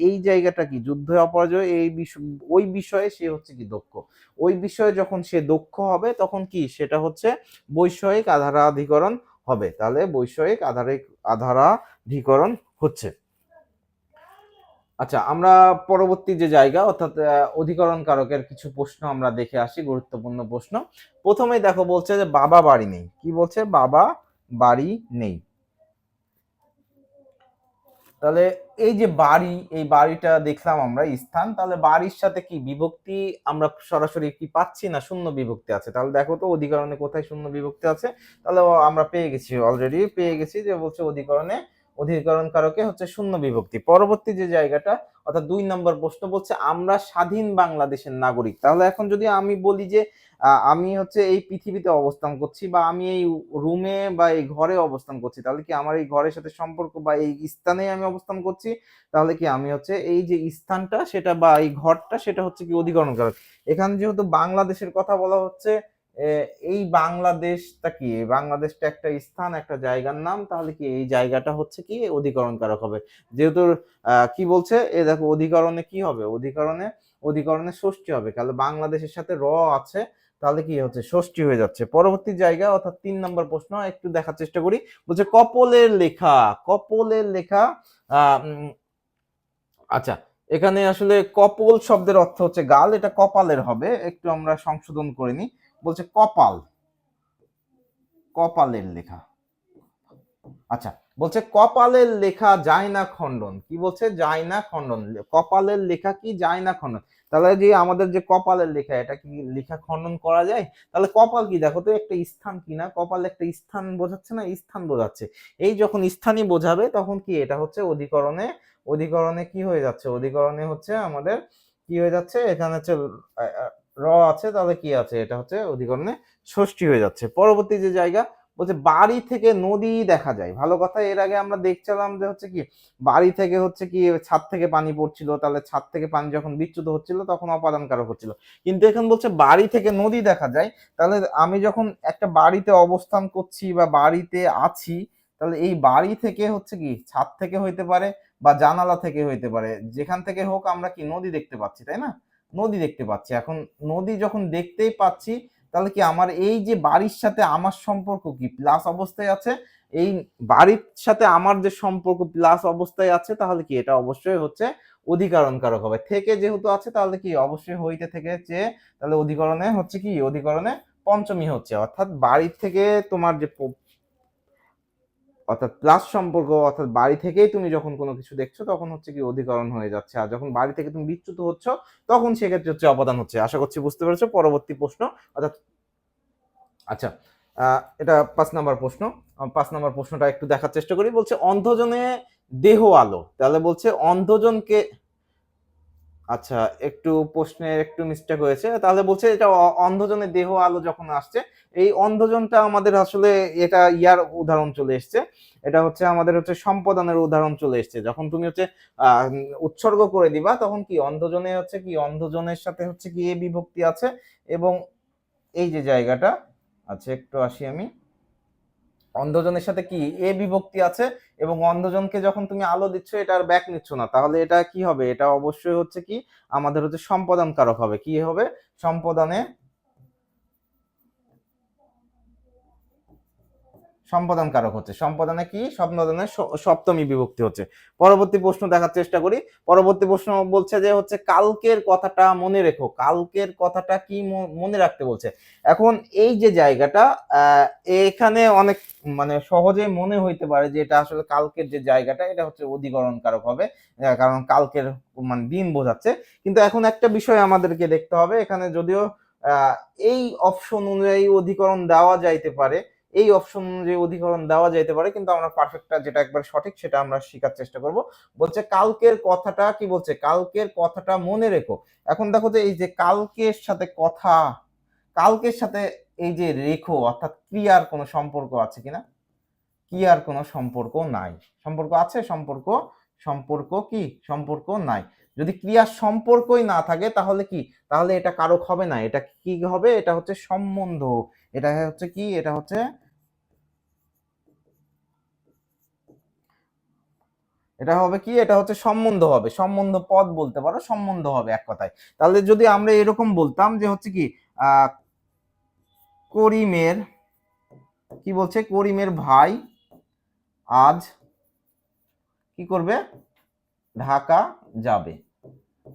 এই জায়গাটা কি যুদ্ধে অপরাজয়, এই বিষয়, ওই বিষয়ে সে হচ্ছে কি দক্ষ, ওই বিষয়ে যখন সে দক্ষ হবে তখন কি সেটা হচ্ছে বৈষয়িক আধারাধিকরণ হবে। তাহলে বৈষয়িক আধারাধিকরণ হচ্ছে। আচ্ছা, আমরা পরবর্তী যে জায়গা অর্থাৎ অধিকরণ কারকের কিছু প্রশ্ন আমরা দেখে আসি, গুরুত্বপূর্ণ প্রশ্ন। প্রথমেই দেখো বলছে যে বাবা বাড়ি নেই। কি বলছে? বাবা বাড়ি নেই। তাহলে এই যে বাড়ি, এই বাড়িটা দেখলাম আমরা স্থান, তাহলে বাড়ির সাথে কি বিভক্তি আমরা সরাসরি কি পাচ্ছি না শূন্য বিভক্তি আছে? তাহলে দেখো তো অধিকরণে কোথায় শূন্য বিভক্তি আছে। তাহলে আমরা পেয়ে গেছি, অলরেডি পেয়ে গেছি যে বলছে অধিকরণে, অধিকরণ কারকে হচ্ছে শূন্য বিভক্তি। পরবর্তী যে জায়গাটা অর্থাৎ 2 নম্বর প্রশ্ন বলছে আমরা স্বাধীন বাংলাদেশের নাগরিক। তাহলে এখন যদি আমি বলি যে আমি হচ্ছে এই পৃথিবীতে অবস্থান করছি বা আমি এই রুমে বা এই ঘরে অবস্থান করছি, তাহলে কি আমার এই ঘরের সাথে সম্পর্ক বা এই স্থানে আমি অবস্থান করছি, তাহলে কি আমি হচ্ছে এই যে স্থানটা সেটা বা এই ঘরটা সেটা হচ্ছে কি অধিকরণ কারক। এখানে যেহেতু বাংলাদেশের কথা বলা হচ্ছে, এই বাংলাদেশটা কি, বাংলাদেশটা একটা স্থান, একটা জায়গার নাম, তাহলে কি এই জায়গাটা হচ্ছে কি অধিকরণ কারক হবে। যেহেতু কি বলছে, এ দেখো অধিকরণে কি হবে, অধিকরণে, অধিকরণে ষষ্ঠী হবে, তাহলে বাংলাদেশের সাথে র আছে, তাহলে কি হচ্ছে ষষ্ঠী হয়ে যাচ্ছে। পরবর্তী জায়গা অর্থাৎ 3 নম্বর প্রশ্ন একটু দেখার চেষ্টা করি। বলছে কপলের লেখা, কপলের লেখা। আচ্ছা, এখানে আসলে কপল শব্দের অর্থ হচ্ছে গাল, এটা কপালের হবে, একটু আমরা সংশোধন করে নিই। বলছে কপাল, কপালের লেখা। আচ্ছা, বলছে কপালের লেখা যায় না খণ্ডন। কি বলছে? যায় না খণ্ডন। কপালের লেখা কি যায় না খণ্ডন। তাহলে যে আমাদের যে কপালের লেখা, এটা কি লেখা খণ্ডন করা যায়? তাহলে কপাল কি, দেখো তো একটা স্থান কিনা, কপাল একটা স্থান বোঝাচ্ছে না, স্থান বোঝাচ্ছে। এই যখন স্থানই বোঝাবে তখন কি এটা হচ্ছে অধিকরণে, অধিকরণে কি হয়ে যাচ্ছে, অধিকরণে হচ্ছে আমাদের কি হয়ে যাচ্ছে, এখানে হচ্ছে র আছে, তাহলে কি আছে, এটা হচ্ছে অধিকরণে ষষ্ঠী হয়ে যাচ্ছে। পরবর্তী যে জায়গা বলছে বাড়ি থেকে নদী দেখা যায়। ভালো কথা, এর আগে আমরা দেখছিলাম যে হচ্ছে কি বাড়ি থেকে হচ্ছে কি ছাদ থেকে পানি পড়ছিল, তাহলে ছাদ থেকে পানি যখন বিচ্যুত হচ্ছিল তখন অপাদান কারক হচ্ছিল। কিন্তু এখন বলছে বাড়ি থেকে নদী দেখা যায়, তাহলে আমি যখন একটা বাড়িতে অবস্থান করছি বা বাড়িতে আছি, তাহলে এই বাড়ি থেকে হচ্ছে কি ছাদ থেকে হইতে পারে বা জানালা থেকে হইতে পারে, যেখান থেকে হোক আমরা কি নদী দেখতে পাচ্ছি, তাই না? নদী দেখতে পাচ্ছি। এখন নদী যখন দেখতেই পাচ্ছি, তাহলে কি আমার এই যে বাড়ির সাথে আমার সম্পর্ক কি প্লাস অবস্থায় আছে, এই বাড়ির সাথে আমার যে সম্পর্ক প্লাস অবস্থায় আছে, তাহলে কি এটা অবশ্যই হচ্ছে অধিকরণ কারক হবে। থেকে যেহেতু আছে তাহলে কি অবশ্যই হইতে থেকে চেয়ে, তাহলে অধিকরণে হচ্ছে কি অধিকরণে পঞ্চমী হচ্ছে, অর্থাৎ বাড়ির থেকে তোমার যে অর্থাৎ প্লাস সম্পর্ক, অর্থাৎ বাড়ি থেকেই তুমি যখন কোনো কিছু দেখছো তখন হচ্ছে কি অধিকরণ হয়ে যাচ্ছে, আর যখন বাড়ি থেকে তুমি বিচ্যুত হচ্ছ তখন সেক্ষেত্রে হচ্ছে অপাদান হচ্ছে। আশা করছি বুঝতে পেরেছো। পরবর্তী প্রশ্ন অর্থাৎ আচ্ছা, এটা 5 নম্বর প্রশ্ন। 5 নম্বর প্রশ্নটা একটু দেখার চেষ্টা করি। বলছে অন্ধজনে দেহ আলো। তাহলে বলছে অন্ধজনকে, আচ্ছা একটু প্রশ্নের একটু মিস্টেক হয়েছে। তাহলে বলছে এটা অন্ধজনের দেহ আলো যখন আসছে, এই অন্ধজনটা আমাদের আসলে এটা ইয়ার উদাহরণ চলে এসছে। এটা হচ্ছে আমাদের হচ্ছে সম্পদানের উদাহরণ চলে এসছে। যখন তুমি হচ্ছে উৎসর্গ করে দিবা তখন কি অন্ধজনে হচ্ছে কি অন্ধজনের সাথে হচ্ছে কি এ বিভক্তি আছে, এবং এই যে জায়গাটা, আচ্ছা একটু আসি আমি, অন্ধজনের সাথে কি এ বিভক্তি আছে, এবং অন্ধজনকে যখন তুমি আলো দিচ্ছ এটা আর ব্যাক নিচ্ছ না, তাহলে এটা কি হবে, এটা অবশ্যই হচ্ছে কি আমাদের হচ্ছে সম্পাদন কারক হবে। কি হবে? সম্পাদনে, সম্পাদন কারক হচ্ছে, সম্পাদনে কি সম্পাদনে সপ্তমী বিভক্তি হচ্ছে। পরবর্তী প্রশ্ন দেখার চেষ্টা করি। পরবর্তী প্রশ্ন বলছে যে হচ্ছে কালকের কথাটা মনে রেখো। কালকের কথাটা কি মনে রাখতে বলছে। এখন এই যে জায়গাটা, এখানে অনেক মানে সহজে মনে হইতে পারে যে এটা আসলে কালকের যে জায়গাটা এটা হচ্ছে অধিকরণ কারক হবে, কারণ কালকের মানে দিন বোঝাচ্ছে। কিন্তু এখন একটা বিষয় আমাদেরকে দেখতে হবে, এখানে যদিও এই অপশন অনুযায়ী অধিকরণ দেওয়া যাইতে পারে, এই অপশন অনুযায়ী অধিকরণ দেওয়া যেতে পারে, কিন্তু আমরা পারফেক্টটা যেটা একবার সঠিক সেটা আমরা শেখার চেষ্টা করব। বলছে কালকের কথাটা কি বলছে, কালকের কথাটা মনে রেখো। এখন দেখো যে এই যে কালকের সাথে কথা, কালকের সাথে এই যে রেখো অর্থাৎ ক্রিয়ার কোনো সম্পর্ক আছে কিনা? ক্রিয়ার কোনো সম্পর্ক নাই। সম্পর্ক আছে? সম্পর্ক, সম্পর্ক কি সম্পর্ক নাই। যদি ক্রিয়ার সম্পর্কই না থাকে তাহলে কি, তাহলে এটা কারক হবে না, এটা কি হবে, এটা হচ্ছে সম্বন্ধ। এটা হচ্ছে কি, এটা হচ্ছে, এটা হবে কি, এটা হচ্ছে সম্বন্ধ হবে, সম্বন্ধ পদ বলতে পারো, সম্বন্ধ হবে এক কথায়। তাহলে যদি আমরা এরকম বলতাম যে হচ্ছে কি আহ করিমের, কি বলছে, করিমের ভাই আজ কি করবে, ঢাকা যাবে।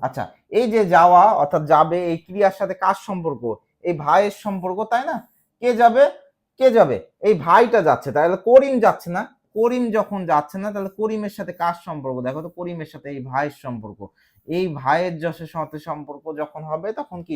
আচ্ছা, এই যে যাওয়া অর্থাৎ যাবে এই ক্রিয়ার সাথে কার সম্পর্ক? এই ভাইয়ের সম্পর্ক, তাই না? কে যাবে? কে যাবে? এই ভাইটা যাচ্ছে, তাহলে করিম যাচ্ছে না। করিম যখন যাচ্ছে না তাহলে করিমের সাথে কার সম্পর্ক? দেখো তো, করিমের সাথে এই ভাইয়ের সম্পর্ক। এই ভাইয়ের যশের সাথে সম্পর্ক যখন হবে তখন কি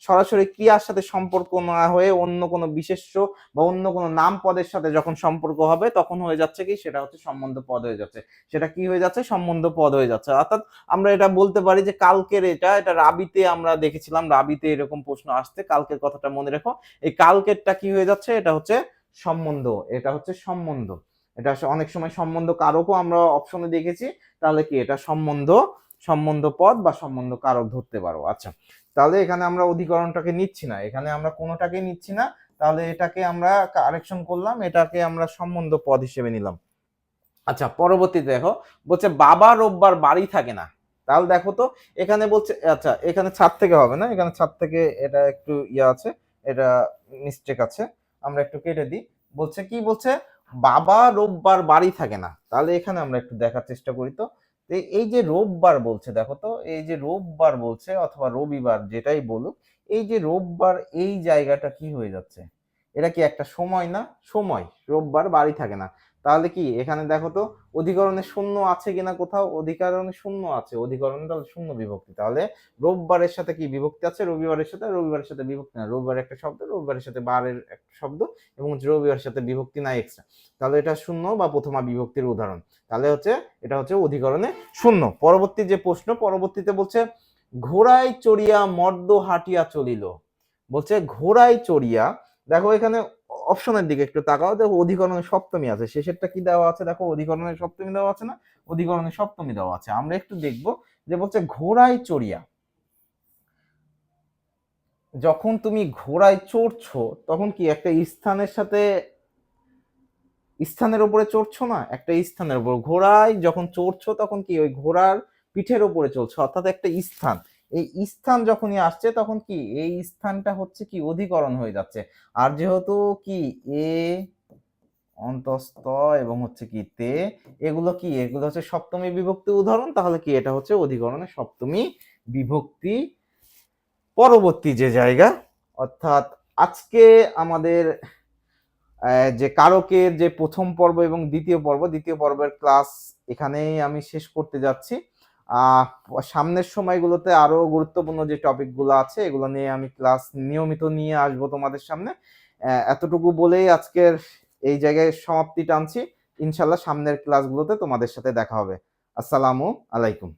সরাসরি ক্রিয়ার সাথে সম্পর্ক না হয়ে অন্য কোনো বিশেষ্য বা অন্য কোনো নাম পদের সাথে যখন সম্পর্ক হবে তখন হয়ে যাচ্ছে কি, সেটা হচ্ছে সম্বন্ধ পদ হয়ে যাচ্ছে। সেটা কি হয়ে যাচ্ছে? সম্বন্ধ পদ হয়ে যাচ্ছে। অর্থাৎ আমরা এটা বলতে পারি যে কালকের এটা রাবিতে আমরা দেখেছিলাম, রাবিতে এরকম প্রশ্ন আসতে, কালকের কথাটা মনে রেখো। এই কালকেরটা কি হয়ে যাচ্ছে? এটা হচ্ছে সম্বন্ধ, এটা হচ্ছে সম্বন্ধ। এটা অনেক সময় সম্বন্ধ কারকও আমরা অপশনে দেখেছি, তাহলে কি এটা সম্বন্ধ পদ বা সম্বন্ধ কারক ধরতে পারো। আচ্ছা, তাহলে এখানে আমরা অধিকরণটাকে নিচ্ছি না, এখানে আমরা কোনোটাকে নিচ্ছি না, তাহলে এটাকে আমরা কারেকশন করলাম, এটাকে আমরা সম্বন্ধ পদ হিসেবে নিলাম। আচ্ছা, পরবর্তীতে দেখো, বলছে বাবা রোববার বাড়ি থাকে না। তাহলে দেখো তো, এখানে বলছে, আচ্ছা এখানে ছাদ থেকে হবে না, এখানে ছাদ থেকে এটা একটু আছে, এটা মিস্টেক আছে, আমরা একটু কেটে দিই। বলছে কি, বলছে বাবা রোববার বাড়ি থাকে না। তাহলে এখানে আমরা একটু দেখার চেষ্টা করি তো, এই যে রোববার বলছে, দেখো তো এই যে রোববার বলছে অথবা রবিবার যেটাই বলুক, এই যে রোববার এই জায়গাটা কি হয়ে যাচ্ছে? এটা কি একটা সময় না? সময়, রোববার বাড়ি থাকে না। তাহলে কি এখানে দেখো তো অধিকরণে শূন্য আছে কিনা কোথাও? অধিকরণে শূন্য আছে, অধিকরণে তাহলে শূন্য বিভক্তি। তাহলে রোববারের সাথে কি বিভক্তি আছে? রবিবারের সাথে। রবিবারের সাথে বিভক্তি না, রবিবার একটা শব্দ, রবিবারের সাথে বারের একটা শব্দ, এবং রবিবারের সাথে বিভক্তি নাই এক্সট্রা। তাহলে এটা শূন্য বা প্রথমা বিভক্তির উদাহরণ। তাহলে হচ্ছে এটা হচ্ছে অধিকরণে শূন্য। পরবর্তী যে প্রশ্ন, পরবর্তীতে বলছে ঘোড়ায় চড়িয়া মর্দ হাঁটিয়া চলিল। বলছে ঘোড়ায় চড়িয়া, দেখো এখানে অপশনের দিকে একটু তাকাও, দেখো অধিকরণের সপ্তমী আছে, শেষেরটা কি দেওয়া আছে? দেখো অধিকরণের সপ্তমী দেওয়া আছে না? অধিকরণের সপ্তমী দেওয়া আছে। আমরা একটু দেখবো যে বলছে ঘোড়ায় চড়িয়া, যখন তুমি ঘোড়ায় চড়ছো তখন কি একটা স্থানের সাথে স্থানের উপরে চড়ছো না? একটা স্থানের উপর ঘোড়ায় যখন চড়ছো তখন কি ওই ঘোড়ার পিঠের উপরে চলছো, অর্থাৎ একটা স্থান। এই স্থান যখনই আসছে তখন কি এই স্থানটা হচ্ছে কি অধিকরণ হয়ে যাচ্ছে। আর যেহেতু কি এ অন্তস্থ এবং হচ্ছে কি তে, এগুলো কি, এগুলো হচ্ছে সপ্তমী বিভক্তি উদাহরণ, তাহলে কি এটা হচ্ছে অধিকরণে সপ্তমী বিভক্তি। পরবর্তী যে জায়গা, অর্থাৎ আজকে আমাদের যে কারকের যে প্রথম পর্ব এবং দ্বিতীয় পর্বের ক্লাস এখানেই আমি শেষ করতে যাচ্ছি। সামনের সময়গুলোতে আরো গুরুত্বপূর্ণ যে টপিকগুলো আছে এগুলো নিয়ে আমি ক্লাস নিয়মিত নিয়ে আসবো তোমাদের সামনে। এতটুকু বলেই আজকের এই জায়গায় সমাপ্তি টানছি। ইনশাল্লাহ সামনের ক্লাসগুলোতে তোমাদের সাথে দেখা হবে। আসসালামু আলাইকুম।